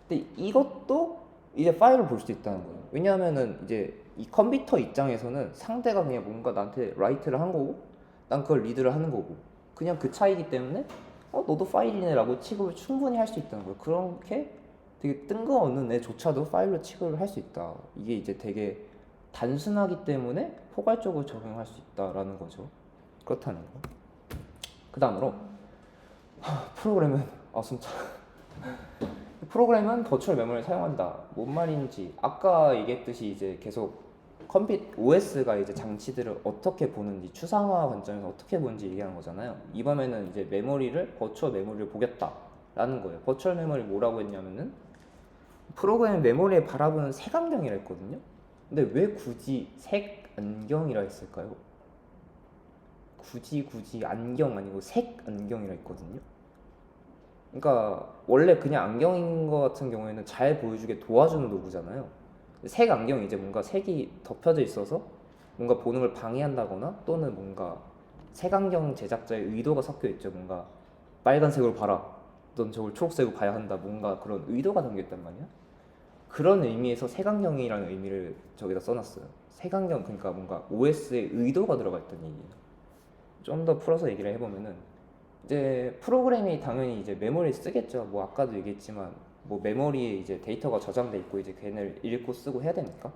근데 이것도 이제 파일을 볼 수 있다는 거예요. 왜냐하면은 이제 이 컴퓨터 입장에서는 상대가 그냥 뭔가 나한테 라이트를 한 거고 난 그걸 리드를 하는 거고 그냥 그 차이기 때문에 너도 파일이네 라고 취급을 충분히 할 수 있다는 거예요. 그렇게 되게 뜬금없는 애조차도 파일로 취급을 할 수 있다. 이게 이제 되게 단순하기 때문에 포괄적으로 적용할 수 있다라는 거죠. 그렇다는 거. 그 다음으로 프로그램은 진짜 프로그램은 버추얼 메모리를 사용한다. 뭔 말인지 아까 얘기했듯이 이제 계속 OS가 이제 장치들을 어떻게 보는지 추상화 관점에서 어떻게 보는지 얘기하는 거잖아요. 이번에는 이제 버추얼 메모리를 보겠다라는 거예요. 버추얼 메모리 뭐라고 했냐면은 프로그램 메모리에 바라보는 색안경이라 했거든요. 근데 왜 굳이 색안경이라 했을까요? 굳이 안경 아니고 색안경이라 했거든요. 그러니까 원래 그냥 안경인 것 같은 경우에는 잘 보여주게 도와주는 도구잖아요. 색 안경이 이제 뭔가 색이 덮여져 있어서 뭔가 보는 걸 방해한다거나 또는 뭔가 색안경 제작자의 의도가 섞여 있죠. 뭔가 빨간색으로 봐라. 넌 저걸 초록색으로 봐야 한다. 뭔가 그런 의도가 담겨 있단 말이야. 그런 의미에서 색안경이라는 의미를 저기다 써놨어요. 색안경 그러니까 뭔가 OS에 의도가 들어가 있다는 얘기예요. 좀 더 풀어서 얘기를 해보면은 이제 프로그램이 당연히 이제 메모리를 쓰겠죠. 뭐 아까도 얘기했지만 뭐 메모리에 이제 데이터가 저장돼 있고 이제 걔네를 읽고 쓰고 해야 되니까.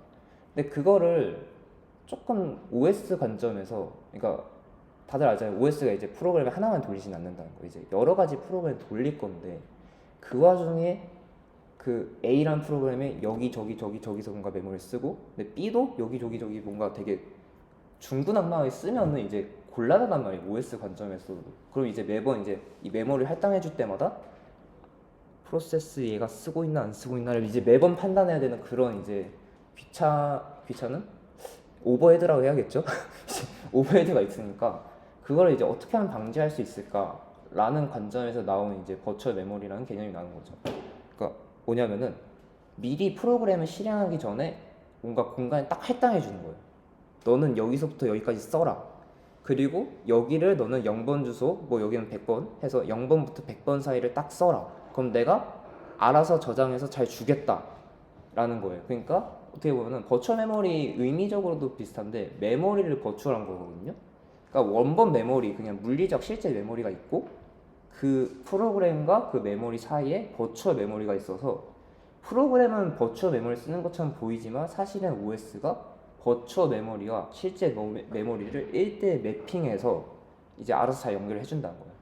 근데 그거를 조금 OS 관점에서 그러니까 다들 알잖아요. OS가 이제 프로그램 하나만 돌리진 않는다는 거. 이제 여러 가지 프로그램 돌릴 건데 그 와중에 그 A라는 프로그램에 저기서 뭔가 메모리를 쓰고 근데 B도 여기 저기 뭔가 되게 중구난방하게 쓰면은 이제 곤란하단 말이에요. OS 관점에서. 그럼 이제 매번 이제 이 메모리 할당해 줄 때마다 프로세스 얘가 쓰고 있나 안 쓰고 있나를 이제 매번 판단해야 되는 그런 이제 귀찮은 오버헤드라고 해야겠죠? 오버헤드가 있으니까 그걸 이제 어떻게 하면 방지할 수 있을까라는 관점에서 나오는 이제 버추얼 메모리라는 개념이 나오는 거죠. 그러니까 뭐냐면은 미리 프로그램을 실행하기 전에 뭔가 공간에 딱 할당해 주는 거예요. 너는 여기서부터 여기까지 써라. 그리고 여기를 너는 0번 주소, 뭐 여기는 100번 해서 0번부터 100번 사이를 딱 써라. 그럼 내가 알아서 저장해서 잘 주겠다 라는 거예요. 그러니까 어떻게 보면은 버추얼 메모리 의미적으로도 비슷한데 메모리를 버추얼한 거거든요. 그러니까 원본 메모리 그냥 물리적 실제 메모리가 있고 그 프로그램과 그 메모리 사이에 버추얼 메모리가 있어서 프로그램은 버추얼 메모리 쓰는 것처럼 보이지만 사실은 OS가 버추얼 메모리와 실제 메모리를 1대1 매핑해서 이제 알아서 잘 연결을 해준다는 거예요.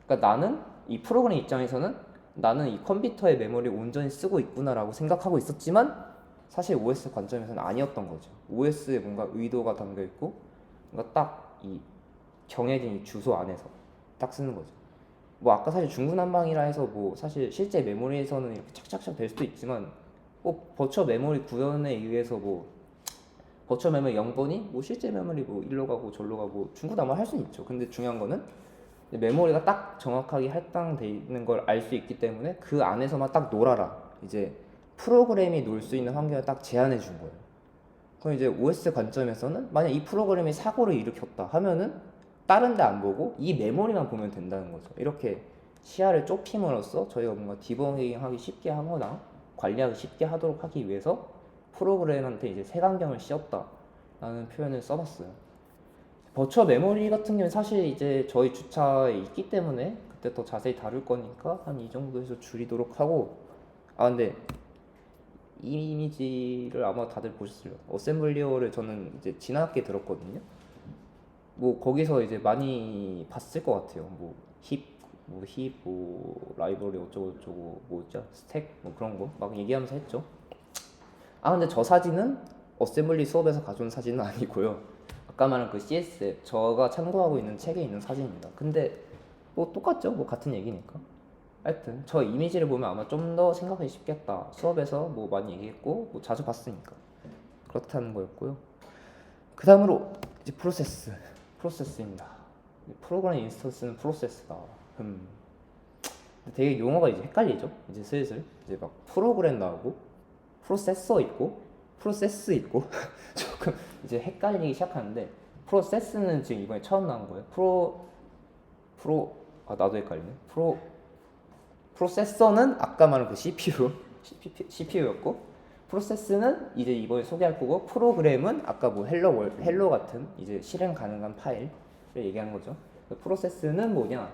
그러니까 나는 이 프로그램 입장에서는 나는 이 컴퓨터의 메모리를 온전히 쓰고 있구나라고 생각하고 있었지만 사실 OS 관점에서는 아니었던 거죠. OS에 뭔가 의도가 담겨 있고 뭔가 딱 이 정해진 이 주소 안에서 딱 쓰는 거죠. 뭐 아까 사실 중구난방이라 해서 뭐 사실 실제 메모리에서는 이렇게 착착착 될 수도 있지만 꼭 버추얼 메모리 구현에 의해서 뭐 버추얼 메모리 0번이 뭐 실제 메모리 뭐 일로 가고 절로 가고 중구난방 할 수는 있죠. 근데 중요한 거는 메모리가 딱 정확하게 할당돼 있는 걸 알 수 있기 때문에 그 안에서만 딱 놀아라. 이제 프로그램이 놀 수 있는 환경을 딱 제한해 준 거예요. 그럼 이제 OS 관점에서는 만약 이 프로그램이 사고를 일으켰다 하면은 다른 데 안 보고 이 메모리만 보면 된다는 거죠. 이렇게 시야를 좁힘으로써 저희가 뭔가 디버깅하기 쉽게 하거나 관리하기 쉽게 하도록 하기 위해서 프로그램한테 이제 색안경을 씌웠다라는 표현을 써봤어요. 버추얼 메모리 같은 경우는 사실 이제 저희 주차에 있기 때문에 그때 더 자세히 다룰 거니까 한 이 정도에서 줄이도록 하고 근데 이 이미지를 아마 다들 보셨어요. 어셈블리어를 저는 이제 지나게 들었거든요. 뭐 거기서 이제 많이 봤을 것 같아요. 뭐 라이브러리 어쩌고 뭐죠? 스택 뭐 그런 거 막 얘기하면서 했죠. 근데 저 사진은 어셈블리 수업에서 가져온 사진은 아니고요. 아까 말한 그 CS 저가 참고하고 있는 책에 있는 사진입니다. 근데 뭐 똑같죠? 뭐 같은 얘기니까. 하여튼 저 이미지를 보면 아마 좀 더 생각하기 쉽겠다. 수업에서 뭐 많이 얘기했고 뭐 자주 봤으니까 그렇다는 거였고요. 그 다음으로 이제 프로세스입니다. 프로그램 인스턴스는 프로세스다. 근데 되게 용어가 이제 헷갈리죠? 이제 슬슬 이제 막 프로그램 나오고 프로세서 있고 프로세스 있고 조금 이제 헷갈리기 시작하는데 프로세스는 지금 이번에 처음 나온 거예요. 나도 헷갈리네. 프로세서는 아까 말한 그 CPU였고 프로세스는 이제 이번에 소개할 거고 프로그램은 아까 뭐 헬로 같은 이제 실행 가능한 파일을 얘기하는 거죠. 프로세스는 뭐냐?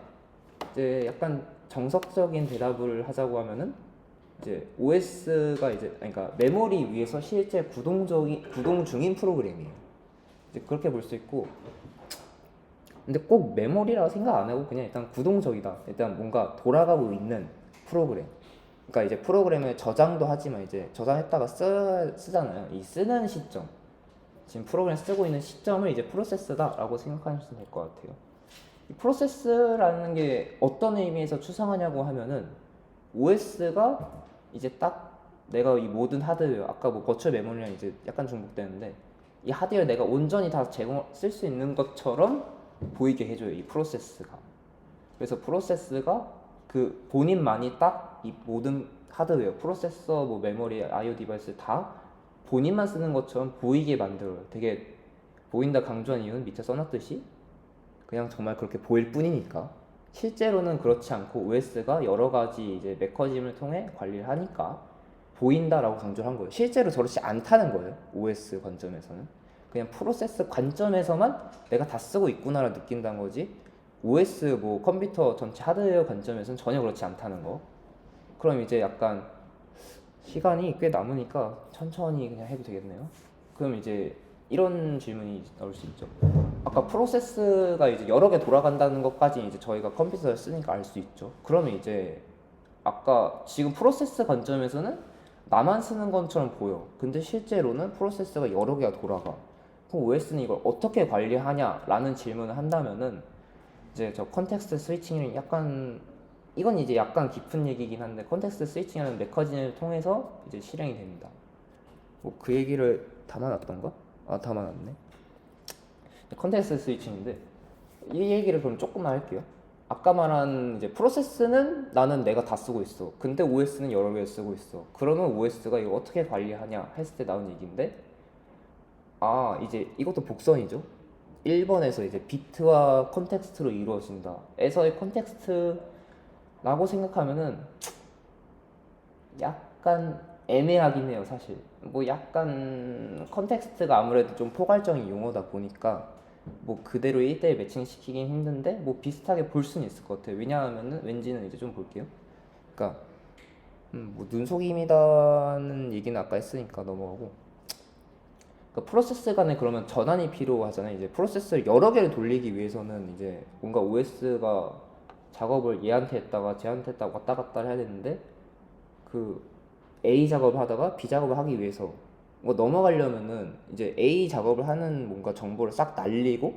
이제 약간 정석적인 대답을 하자고 하면은 이제 OS가 이제 그러니까 메모리 위에서 실제 구동 중인 프로그램이에요. 이제 그렇게 볼 수 있고, 근데 꼭 메모리라고 생각 안 하고 그냥 일단 구동적이다. 일단 뭔가 돌아가고 있는 프로그램. 그러니까 이제 프로그램을 저장도 하지만 이제 저장했다가 쓰잖아요. 이 쓰는 시점, 지금 프로그램 쓰고 있는 시점을 이제 프로세스다라고 생각하시면 될 것 같아요. 이 프로세스라는 게 어떤 의미에서 추상하냐고 하면은 OS가 이제 딱 내가 이 모든 하드웨어, 아까 뭐 버추얼 메모리랑 이제 약간 중복되는데 이 하드웨어 내가 온전히 다 쓸 수 있는 것처럼 보이게 해줘요, 이 프로세스가. 그래서 프로세스가 그 본인만이 딱 이 모든 하드웨어, 프로세서, 뭐 메모리, IO 디바이스 다 본인만 쓰는 것처럼 보이게 만들어요. 되게 보인다 강조한 이유는 밑에 써놨듯이 그냥 정말 그렇게 보일 뿐이니까. 실제로는 그렇지 않고 OS가 여러 가지 이제 메커니즘을 통해 관리를 하니까 보인다라고 강조를 한 거예요. 실제로 저렇지 않다는 거예요. OS 관점에서는 그냥 프로세스 관점에서만 내가 다 쓰고 있구나라 느낀다는 거지. OS 뭐 컴퓨터 전체 하드웨어 관점에서는 전혀 그렇지 않다는 거. 그럼 이제 약간 시간이 꽤 남으니까 천천히 그냥 해도 되겠네요. 그럼 이제 이런 질문이 나올 수 있죠. 아까 프로세스가 이제 여러 개 돌아간다는 것까지 이제 저희가 컴퓨터를 쓰니까 알 수 있죠. 그러면 이제 아까 지금 프로세스 관점에서는 나만 쓰는 것처럼 보여. 근데 실제로는 프로세스가 여러 개가 돌아가. 그럼 OS는 이걸 어떻게 관리하냐라는 질문을 한다면은 이제 저 컨텍스트 스위칭이 이건 이제 약간 깊은 얘기긴 한데 컨텍스트 스위칭하는 메커니즘을 통해서 이제 실행이 됩니다. 뭐 그 얘기를 담아놨던가? 담아놨네. 컨텍스트 스위칭인데 이 얘기를 그럼 조금만 할게요. 아까 말한 이제 프로세스는 나는 내가 다 쓰고 있어. 근데 OS는 여러 개 쓰고 있어. 그러면 OS가 이거 어떻게 관리하냐 했을 때 나온 얘기인데 이제 이것도 복선이죠. 1번에서 이제 비트와 컨텍스트로 이루어진다. 에서의 컨텍스트라고 생각하면은 약간 애매하긴 해요, 사실. 뭐 약간 컨텍스트가 아무래도 좀 포괄적인 용어다 보니까 뭐 그대로 1대1 매칭시키긴 힘든데 뭐 비슷하게 볼 수는 있을 것 같아요. 왜냐하면은 왠지는 이제 좀 볼게요. 그러니까 뭐 눈속임이다는 얘기는 아까 했으니까 넘어가고. 그러니까 프로세스 간에 그러면 전환이 필요하잖아요. 이제 프로세스를 여러 개를 돌리기 위해서는 이제 뭔가 OS가 작업을 얘한테 했다가 쟤한테 했다가 왔다 갔다 해야 되는데 그 A 작업을 하다가 B 작업을 하기 위해서 뭐 넘어가려면은 이제 A 작업을 하는 뭔가 정보를 싹 날리고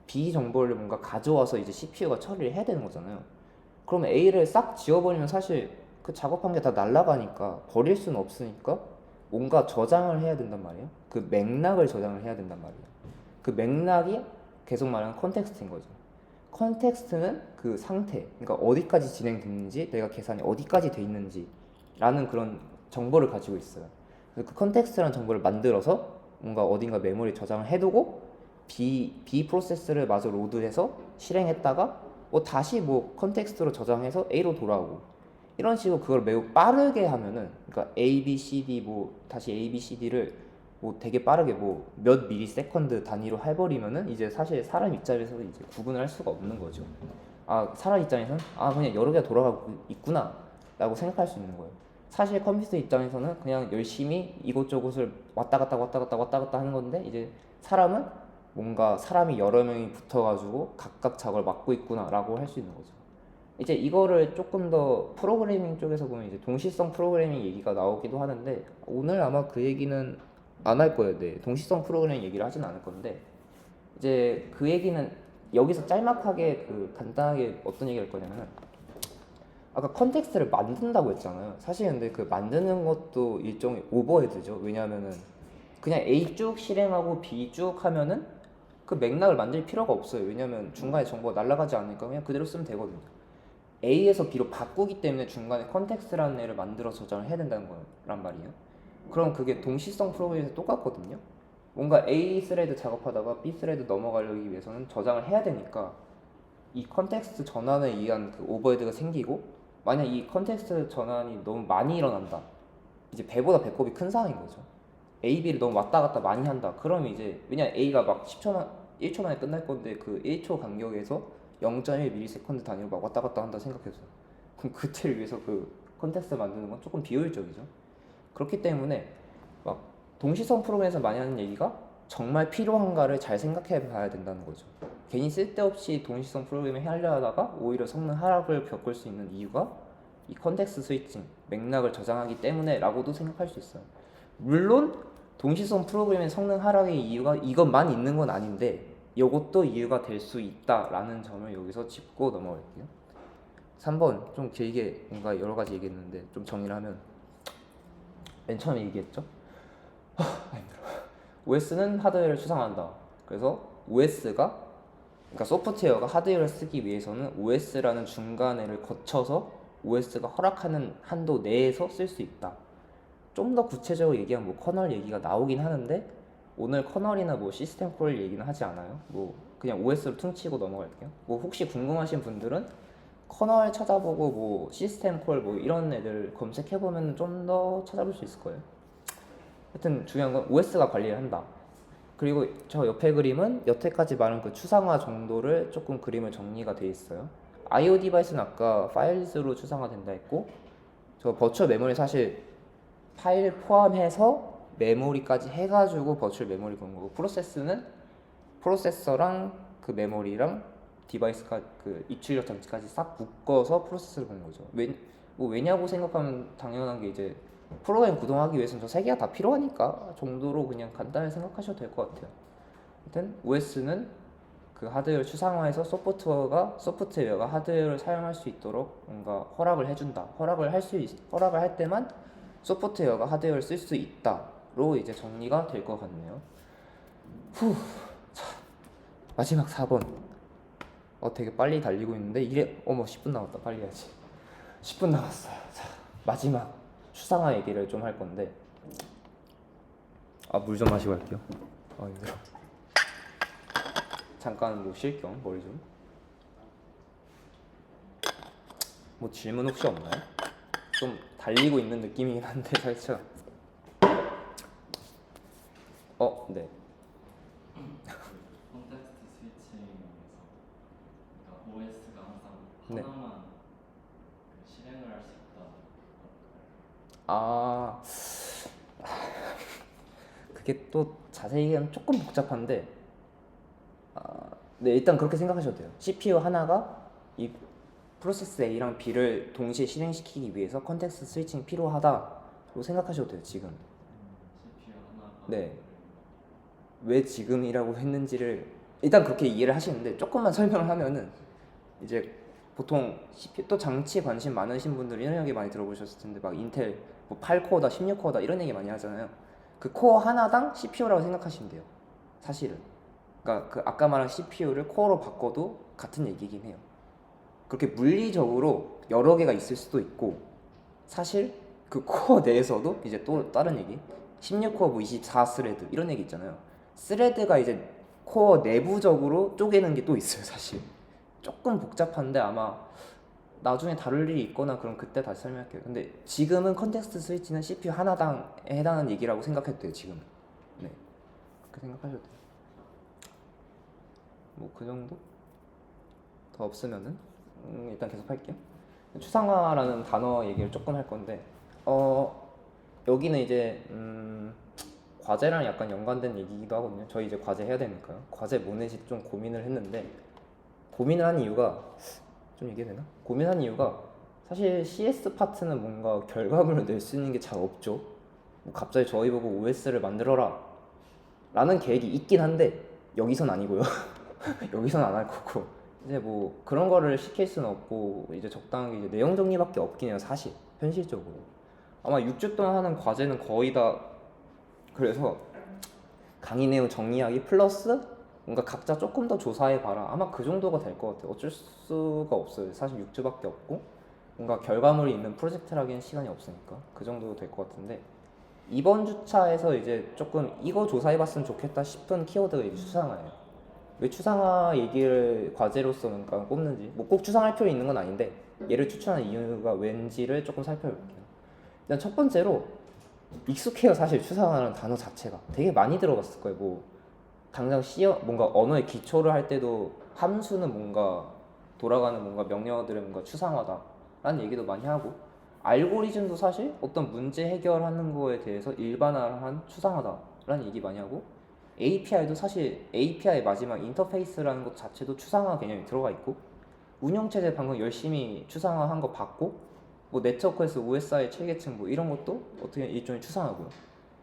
B 정보를 뭔가 가져와서 이제 CPU가 처리를 해야 되는 거잖아요. 그러면 A를 싹 지워버리면 사실 그 작업한 게 다 날아가니까 버릴 수는 없으니까 뭔가 저장을 해야 된단 말이에요. 그 맥락을 저장을 해야 된단 말이에요. 그 맥락이 계속 말하는 컨텍스트인 거죠. 컨텍스트는 그 상태, 그러니까 어디까지 진행됐는지, 내가 계산이 어디까지 돼 있는지 라는 그런 정보를 가지고 있어요. 그래서 그 컨텍스트라는 정보를 만들어서 뭔가 어딘가 메모리에 저장을 해두고 B 프로세스를 마저 로드해서 실행했다가 다시 뭐 컨텍스트로 저장해서 A로 돌아오고 이런 식으로 그걸 매우 빠르게 하면은 그러니까 A, B, C, D 다시 A, B, C, D를 되게 빠르게 몇 미리 세컨드 단위로 해버리면은 이제 사실 사람 입장에서 이제 구분을 할 수가 없는 거죠. 사람 입장에서는 그냥 여러 개가 돌아가고 있구나 라고 생각할 수 있는 거예요. 사실 컴퓨터 입장에서는 그냥 열심히 이곳저곳을 왔다 갔다 하는 건데 이제 사람은 뭔가 사람이 여러 명이 붙어가지고 각각 작업을 맡고 있구나 라고 할 수 있는 거죠. 이제 이거를 조금 더 프로그래밍 쪽에서 보면 이제 동시성 프로그래밍 얘기가 나오기도 하는데 오늘 아마 그 얘기는 안 할 거예요. 네, 동시성 프로그래밍 얘기를 하진 않을 건데 이제 그 얘기는 여기서 짤막하게 그 간단하게 어떤 얘기를 할 거냐면은 아까 컨텍스트를 만든다고 했잖아요. 사실 근데 그 만드는 것도 일종의 오버헤드죠. 왜냐하면은 그냥 A 쭉 실행하고 B 쭉 하면은 그 맥락을 만들 필요가 없어요. 왜냐면 중간에 정보가 날아가지 않으니까 그냥 그대로 쓰면 되거든요. A에서 B로 바꾸기 때문에 중간에 컨텍스트라는 애를 만들어 저장을 해야 된다는 거란 말이에요. 그럼 그게 동시성 프로그램에서 똑같거든요. 뭔가 A 스레드 작업하다가 B 스레드 넘어가려기 위해서는 저장을 해야 되니까 이 컨텍스트 전환에 의한 그 오버헤드가 생기고, 만약 이 컨텍스트 전환이 너무 많이 일어난다, 이제 배보다 배꼽이 큰 상황인 거죠. A, B를 너무 왔다 갔다 많이 한다. 그러면 이제 왜냐 A가 막 10초 1초 만에 끝날 건데 그 1초 간격에서 0.1ms 단위로 막 왔다 갔다 한다 생각해서 그럼 그때를 위해서 그 컨텍스트 만드는 건 조금 비효율적이죠. 그렇기 때문에 막 동시성 프로그램에서 많이 하는 얘기가 정말 필요한가를 잘 생각해 봐야 된다는 거죠. 괜히 쓸데없이 동시성 프로그램을 하려 하다가 오히려 성능 하락을 겪을 수 있는 이유가 이 컨텍스트 스위칭, 맥락을 저장하기 때문에 라고도 생각할 수 있어요. 물론 동시성 프로그램의 성능 하락의 이유가 이것만 있는 건 아닌데 이것도 이유가 될 수 있다라는 점을 여기서 짚고 넘어갈게요. 3번 좀 길게 뭔가 여러 가지 얘기했는데 좀 정리를 하면 맨 처음에 얘기했죠. OS는 하드웨어를 추상한다. 그래서 OS가 그러니까 소프트웨어가 하드웨어를 쓰기 위해서는 OS라는 중간에를 거쳐서 OS가 허락하는 한도 내에서 쓸 수 있다. 좀 더 구체적으로 얘기하면 뭐 커널 얘기가 나오긴 하는데 오늘 커널이나 뭐 시스템 콜 얘기는 하지 않아요. 뭐 그냥 OS로 퉁치고 넘어갈게요. 뭐 혹시 궁금하신 분들은 커널 찾아보고 뭐 시스템 콜 뭐 이런 애들 검색해 보면 좀 더 찾아볼 수 있을 거예요. 하여튼 중요한 건 OS가 관리를 한다. 그리고 저 옆에 그림은 여태까지 말한 그 추상화 정도를 조금 그림을 정리가 돼 있어요. IO 디바이스는 아까 파일즈로 추상화된다 했고, 저 버추얼 메모리 사실 파일 포함해서 메모리까지 해가지고 버추얼 메모리 건 거고, 프로세스는 프로세서랑 그 메모리랑 디바이스가 그 입출력 장치까지 싹 묶어서 프로세스를 건 거죠. 뭐 왜냐고 생각하면 당연한 게 이제 프로그램 구동하기 위해서는 저 세 개가 다 필요하니까 정도로 그냥 간단히 생각하셔도 될 것 같아요. 하여튼 OS는 그 하드웨어 추상화해서 소프트웨어가 하드웨어를 사용할 수 있도록 뭔가 허락을 해준다. 허락을 할 때만 소프트웨어가 하드웨어를 쓸 수 있다로 이제 정리가 될 것 같네요. 자, 마지막 4번. 되게 빨리 달리고 있는데 이게 10분 남았다. 빨리 해야지. 10분 남았어요. 자, 마지막 추상화 얘기를 좀 할 건데, 물 좀 마시고 할게요. 힘들어. 잠깐 뭐 쉴 겸 머리 좀. 뭐 질문 혹시 없나요? 좀 달리고 있는 느낌이긴 한데 살짝. 네. 콘텍스트 스위칭에서 그러니까 OS가 항상 네. 하나만 그 실행을 할 수 있다. 그게 또 자세히 얘기하면 조금 복잡한데, 네, 일단 그렇게 생각하셔도 돼요. CPU 하나가 이 프로세스 A랑 B를 동시에 실행시키기 위해서 컨텍스트 스위칭이 필요하다고 생각하셔도 돼요. 지금. CPU 하나가 네. 왜 지금이라고 했는지를 일단 그렇게 이해를 하시는데, 조금만 설명을 하면은 이제 보통 CPU 또 장치 관심 많으신 분들 이런 얘기 많이 들어보셨을 텐데, 막 인텔 뭐 8코어다 16코어다 이런 얘기 많이 하잖아요. 그 코어 하나당 CPU라고 생각하시면 돼요. 사실은. 그러니까 그 아까 말한 CPU를 코어로 바꿔도 같은 얘기긴 해요. 그렇게 물리적으로 여러 개가 있을 수도 있고, 사실 그 코어 내에서도 이제 또 다른 얘기, 16코어 뭐 24스레드 이런 얘기 있잖아요. 스레드가 이제 코어 내부적으로 쪼개는 게 또 있어요. 사실 조금 복잡한데 아마 나중에 다룰 일이 있거나 그럼 그때 다시 설명할게요. 근데 지금은 컨텍스트 스위치는 CPU 하나당에 해당하는 얘기라고 생각해도 돼요. 지금. 네, 그렇게 생각하셔도 돼요. 뭐 그 정도? 더 없으면은 일단 계속 할게요. 추상화라는 단어 얘기를 조금 할 건데, 여기는 이제 과제랑 약간 연관된 얘기이기도 하거든요. 저희 이제 과제 해야 되니까요. 과제 뭐 낼지 좀 고민을 했는데, 고민을 한 이유가 좀 얘기해야 되나? 고민한 이유가 사실 CS 파트는 뭔가 결과물을 낼 수 있는 게 잘 없죠. 뭐 갑자기 저희 보고 OS를 만들어라 라는 계획이 있긴 한데 여기선 아니고요. 여기선 안 할 거고 이제 뭐 그런 거를 시킬 수는 없고 이제 적당하게 이제 내용 정리밖에 없긴 해요 사실 현실적으로. 아마 6주 동안 하는 과제는 거의 다 그래서 강의 내용 정리하기 플러스 뭔가 각자 조금 더 조사해봐라 아마 그 정도가 될 것 같아요. 어쩔 수가 없어요. 사실 6주밖에 없고 뭔가 결과물이 있는 프로젝트라기엔 시간이 없으니까 그 정도 될 것 같은데 이번 주차에서 이제 조금 이거 조사해봤으면 좋겠다 싶은 키워드가 이제 추상화예요. 왜 추상화 얘기를 과제로서 뭔가 꼽는지 뭐 꼭 추상할 필요 있는 건 아닌데 얘를 추천하는 이유가 왠지를 조금 살펴볼게요. 일단 첫 번째로 익숙해요. 사실 추상화라는 단어 자체가 되게 많이 들어봤을 거예요. 뭐 당장 뭔가 언어의 기초를 할 때도 함수는 뭔가 돌아가는 뭔가 명령어들은 뭔가 추상화다라는 얘기도 많이 하고 알고리즘도 사실 어떤 문제 해결하는 거에 대해서 일반화한 추상화다라는 얘기 많이 하고 API도 사실 API 마지막 인터페이스라는 것 자체도 추상화 개념이 들어가 있고 운영체제 방금 열심히 추상화한 거 봤고 뭐 네트워크에서 OSI 7계층 뭐 이런 것도 어떻게 일종의 추상화고요.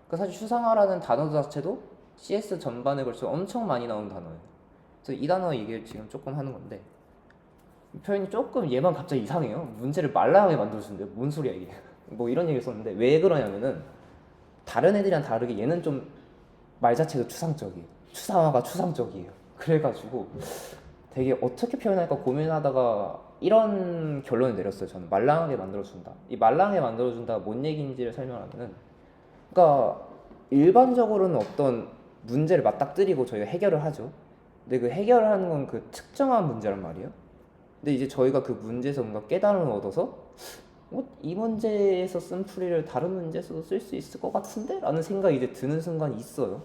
그러니까 사실 추상화라는 단어 자체도 CS 전반에 걸쳐 엄청 많이 나오는 단어예요. 그래서 이 단어 얘기를 지금 조금 하는 건데 표현이 조금 얘만 갑자기 이상해요. 문제를 말랑하게 만들어준대요. 뭔 소리야 이게. 뭐 이런 얘기를 썼는데 왜 그러냐면은 다른 애들이랑 다르게 얘는 좀 말 자체도 추상적이에요. 추상화가 추상적이에요. 그래가지고 되게 어떻게 표현할까 고민하다가 이런 결론을 내렸어요. 저는 말랑하게 만들어준다. 이 말랑하게 만들어준다 뭔 얘기인지를 설명하면은 그러니까 일반적으로는 어떤 문제를 맞닥뜨리고 저희가 해결을 하죠. 근데 그 해결을 하는 건 그 특정한 문제란 말이에요. 근데 이제 저희가 그 문제에서 뭔가 깨달음을 얻어서 이 문제에서 쓴 풀이를 다른 문제에서도 쓸 수 있을 것 같은데? 라는 생각이 이제 드는 순간이 있어요.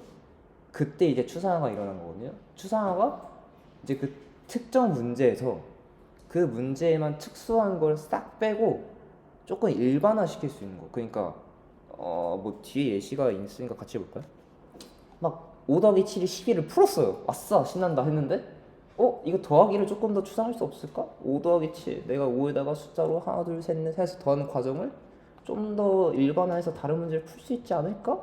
그때 이제 추상화가 일어난 거거든요. 추상화가 이제 그 특정 문제에서 그 문제에만 특수한 걸 싹 빼고 조금 일반화 시킬 수 있는 거. 그러니까 뭐 뒤에 예시가 있으니까 같이 볼까요? 막 5 더하기 7이 12를 풀었어요. 아싸 신난다 했는데 이거 더하기를 조금 더 추상할 수 없을까? 5 더하기 7 내가 5에다가 숫자로 하나 둘 셋 넷 해서 더하는 과정을 좀 더 일반화해서 다른 문제를 풀 수 있지 않을까?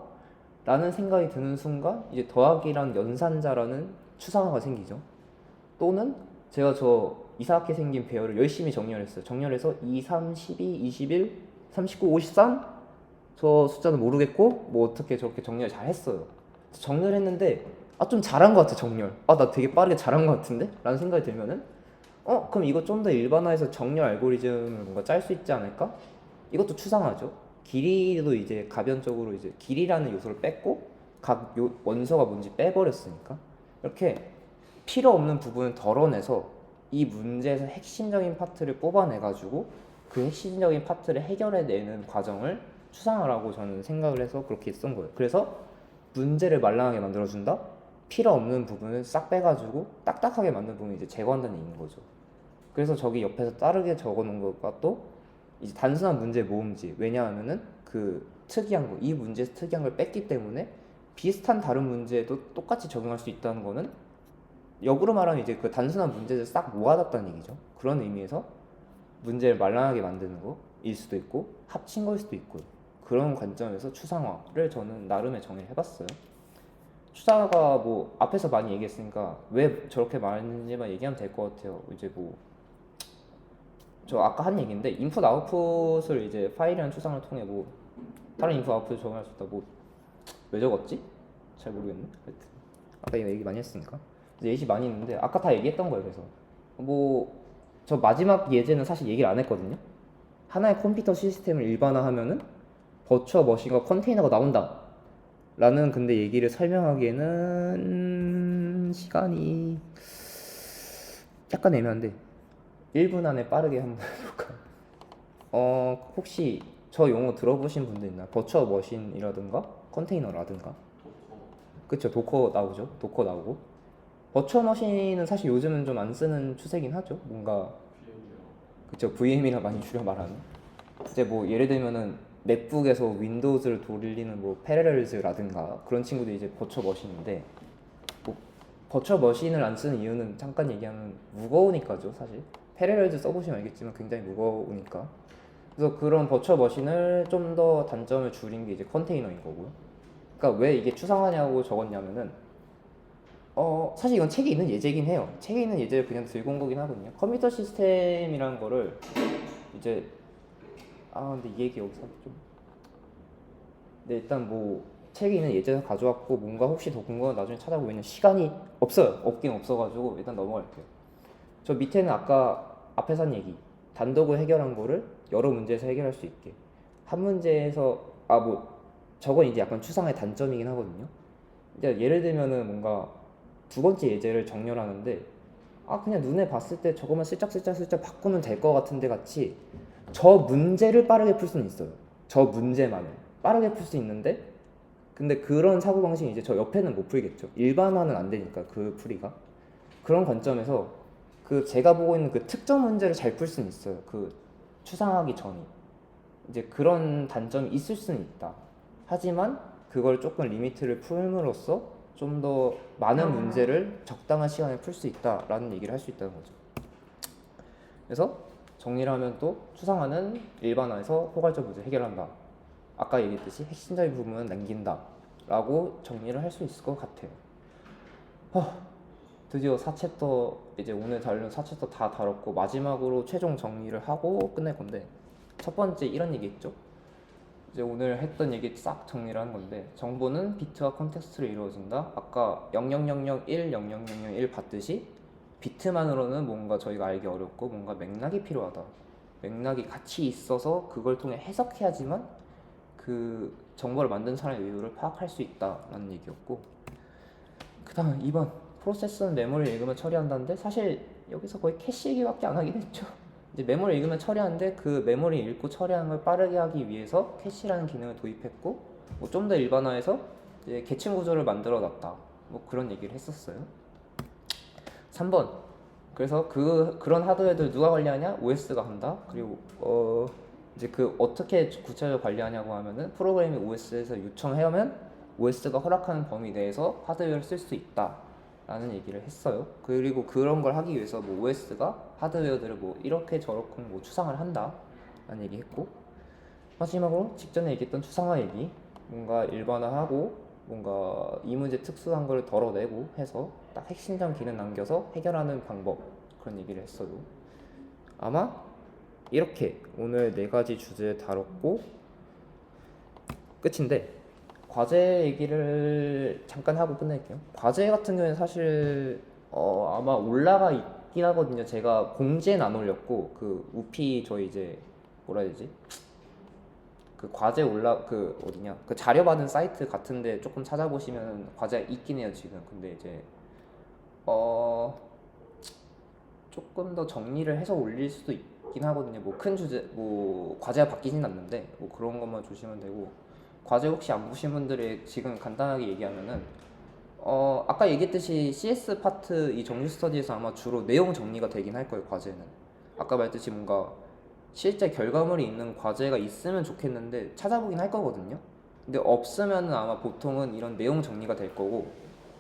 라는 생각이 드는 순간 이제 더하기랑 연산자라는 추상화가 생기죠. 또는 제가 저 이상하게 생긴 배열을 열심히 정렬했어요. 정렬해서 2, 3, 12, 21, 39, 53? 저 숫자는 모르겠고 뭐 어떻게 저렇게 정렬 잘 했어요. 정렬했는데 좀 잘한 것 같아. 정렬 나 되게 빠르게 잘한 것 같은데? 라는 생각이 들면은 그럼 이거 좀 더 일반화해서 정렬 알고리즘을 뭔가 짤 수 있지 않을까? 이것도 추상화죠. 길이도 이제 가변적으로 이제 길이라는 요소를 뺐고 각 원소가 뭔지 빼버렸으니까 이렇게 필요 없는 부분을 덜어내서 이 문제에서 핵심적인 파트를 뽑아내가지고 그 핵심적인 파트를 해결해내는 과정을 추상화라고 저는 생각을 해서 그렇게 쓴 거예요. 그래서 문제를 말랑하게 만들어준다? 필요 없는 부분을 싹 빼가지고 딱딱하게 만든 부분을 이제 제거한다는 얘기인 거죠. 그래서 저기 옆에서 다르게 적어놓은 것과 또 이제 단순한 문제 모음지. 왜냐하면은 그 특이한 거, 이 문제에서 특이한 걸 뺐기 때문에 비슷한 다른 문제에도 똑같이 적용할 수 있다는 거는 역으로 말하면 이제 그 단순한 문제를 싹 모아놨다는 얘기죠. 그런 의미에서 문제를 말랑하게 만드는 거일 수도 있고 합친 거일 수도 있고요. 그런 관점에서 추상화를 저는 나름의 정의를 해봤어요. 추상화가 뭐 앞에서 많이 얘기했으니까 왜 저렇게 말했는지만 얘기하면 될 것 같아요. 이제 뭐 저 아까 한 얘기인데 인풋 아웃풋을 이제 파일이라는 추상을 통해 뭐 다른 인풋 아웃풋을 적용할 수 있다. 뭐 왜 적었지? 잘 모르겠네. 하여튼 아까 이거 얘기 많이 했으니까 이제 예시 많이 있는데 아까 다 얘기했던 거예요. 그래서 뭐 저 마지막 예제는 사실 얘기를 안 했거든요. 하나의 컴퓨터 시스템을 일반화하면은 버추어 머신과 컨테이너가 나온다 라는 근데 얘기를 설명하기에는 시간이 약간 애매한데 1분 안에 빠르게 한번 해볼까요? 혹시 저 용어 들어보신 분들 있나요? 버추어 머신이라든가 컨테이너라든가 그쵸 도커 나오죠. 도커 나오고 버추어 머신은 사실 요즘은 좀 안 쓰는 추세긴 하죠. 뭔가 그쵸 VM이라 많이 줄여 말하는 이제 뭐 예를 들면은 맥북에서 윈도우즈를 돌리는 뭐 패러렐즈라든가 그런 친구들이 이제 버추어 머신인데 뭐 버추어 머신을 안 쓰는 이유는 잠깐 얘기하면 무거우니까죠. 사실 패러렐즈 써보시면 알겠지만 굉장히 무거우니까 그래서 그런 버추어 머신을 좀 더 단점을 줄인 게 이제 컨테이너인 거고요. 그러니까 왜 이게 추상화냐고 적었냐면은 사실 이건 책에 있는 예제긴 해요. 책에 있는 예제를 그냥 들고 온 거긴 하거든요. 컴퓨터 시스템이라는 거를 이제 근데 이 얘기 여기서 좀. 네, 일단 뭐 책에 있는 예제를 가져왔고 뭔가 혹시 더 궁금하면 나중에 찾아보면 시간이 없어요. 없긴 없어가지고 일단 넘어갈게요. 저 밑에는 아까 앞에서 한 얘기 단독을 해결한 거를 여러 문제에서 해결할 수 있게 한 문제에서 뭐 저건 이제 약간 추상의 단점이긴 하거든요. 이제 예를 들면은 뭔가 두 번째 예제를 정렬하는데 그냥 눈에 봤을 때 저것만 슬쩍 바꾸면 될 것 같은데 같이 저 문제를 빠르게 풀 수는 있어요. 저 문제만을 빠르게 풀 수 있는데 근데 그런 사고방식이 이제 저 옆에는 못 풀겠죠. 일반화는 안 되니까 그 풀이가 그런 관점에서 그 제가 보고 있는 그 특정 문제를 잘 풀 수는 있어요. 그 추상하기 전이 이제 그런 단점이 있을 수는 있다. 하지만 그걸 조금 리미트를 풀므로써 좀 더 많은 문제를 적당한 시간에 풀 수 있다라는 얘기를 할 수 있다는 거죠. 그래서 정리를 하면 또 추상화는 일반화에서 포괄적 문제 해결한다. 아까 얘기했듯이 핵심적인 부분은 남긴다 라고 정리를 할 수 있을 것 같아요. 드디어 4챕터 이제 오늘 다루는 4챕터 다 다뤘고 마지막으로 최종 정리를 하고 끝낼 건데 첫 번째 이런 얘기 했죠. 이제 오늘 했던 얘기 싹 정리를 하는 건데 정보는 비트와 컨텍스트로 이루어진다. 아까 0001, 0001 봤듯이 비트만으로는 뭔가 저희가 알기 어렵고 뭔가 맥락이 필요하다. 맥락이 같이 있어서 그걸 통해 해석해야지만 그 정보를 만든 사람의 의도를 파악할 수 있다라는 얘기였고 그 다음 2번 프로세스는 메모리를 읽으면 처리한다는데 사실 여기서 거의 캐시 얘기밖에 안 하긴 했죠. 이제 메모리 읽으면 처리하는데 그 메모리 읽고 처리하는 걸 빠르게 하기 위해서 캐시라는 기능을 도입했고 뭐 좀 더 일반화해서 이제 계층 구조를 만들어 놨다 뭐 그런 얘기를 했었어요. 3번 그래서 그런 하드웨어들 누가 관리하냐? OS가 한다. 그리고 이제 그 어떻게 구체적으로 관리하냐고 하면은 프로그램이 OS에서 요청하면 OS가 허락하는 범위 내에서 하드웨어를 쓸 수 있다 라는 얘기를 했어요. 그리고 그런 걸 하기 위해서 뭐 OS가 하드웨어들을 뭐 이렇게 저렇게 뭐 추상을 한다 라는 얘기 했고 마지막으로 직전에 얘기했던 추상화 얘기 뭔가 일반화하고 뭔가 이 문제 특수한 걸 덜어내고 해서 딱 핵심적 기능 남겨서 해결하는 방법 그런 얘기를 했어요. 아마 이렇게 오늘 4가지 주제 다뤘고 끝인데 과제 얘기를 잠깐 하고 끝낼게요. 과제 같은 경우에는 사실 아마 올라가 있긴 하거든요. 제가 공지는 안 올렸고 그 우피 저희 이제 뭐라 해야 되지? 그 과제 그 어디냐? 그 자료 받은 사이트 같은데 조금 찾아보시면 과제가 있긴 해요 지금. 근데 이제 조금 더 정리를 해서 올릴 수도 있긴 하거든요. 뭐 큰 주제 뭐 과제가 바뀌진 않는데 뭐 그런 것만 조심하면 되고 과제 혹시 안 보신 분들이 지금 간단하게 얘기하면은 아까 얘기했듯이 CS 파트 이 정리 스터디에서 아마 주로 내용 정리가 되긴 할 거예요. 과제는 아까 말했듯이 뭔가 실제 결과물이 있는 과제가 있으면 좋겠는데 찾아보긴 할 거거든요. 근데 없으면은 아마 보통은 이런 내용 정리가 될 거고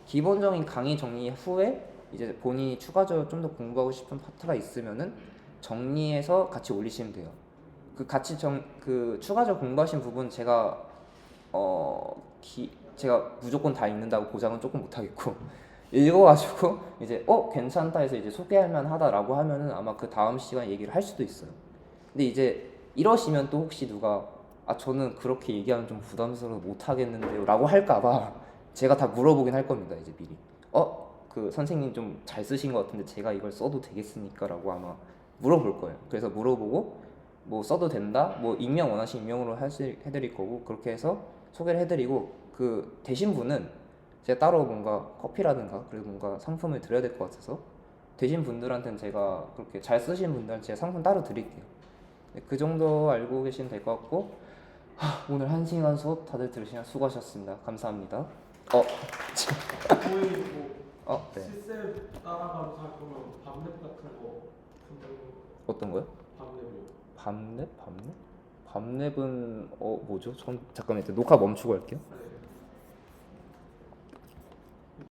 기본적인 강의 정리 후에 이제 본인이 추가적으로 좀 더 공부하고 싶은 파트가 있으면은 정리해서 같이 올리시면 돼요. 그 같이 그 추가적으로 공부하신 부분 제가 제가 무조건 다 읽는다고 보장은 조금 못하겠고 읽어가지고 이제 괜찮다 해서 이제 소개할 만하다라고 하면은 아마 그 다음 시간에 얘기를 할 수도 있어요. 근데 이제 이러시면 또 혹시 누가 저는 그렇게 얘기하면 좀 부담스러워서 못하겠는데요 라고 할까봐 제가 다 물어보긴 할 겁니다. 이제 미리 그 선생님 좀 잘 쓰신 것 같은데 제가 이걸 써도 되겠습니까? 라고 아마 물어볼 거예요. 그래서 물어보고 뭐 써도 된다? 뭐 익명 원하시면 익명으로 해드릴 거고 그렇게 해서 소개를 해드리고 그 되신 분은 제가 따로 뭔가 커피라든가 그리고 뭔가 상품을 드려야 될 것 같아서 되신 분들한테는 제가 그렇게 잘 쓰신 분들한테 제가 상품 따로 드릴게요. 네, 그 정도 알고 계시면 될 것 같고 오늘 1시간 수업 다들 들으시냐 수고하셨습니다. 감사합니다. 거의 뭐 네. 시셀 따라가면서 할 거면 밤랩 같은 거 푼다고. 어떤 거요? 밤랩이요. 밤랩? 밤랩은 뭐죠? 전 잠깐만 일단 녹화 멈추고 할게요. 네.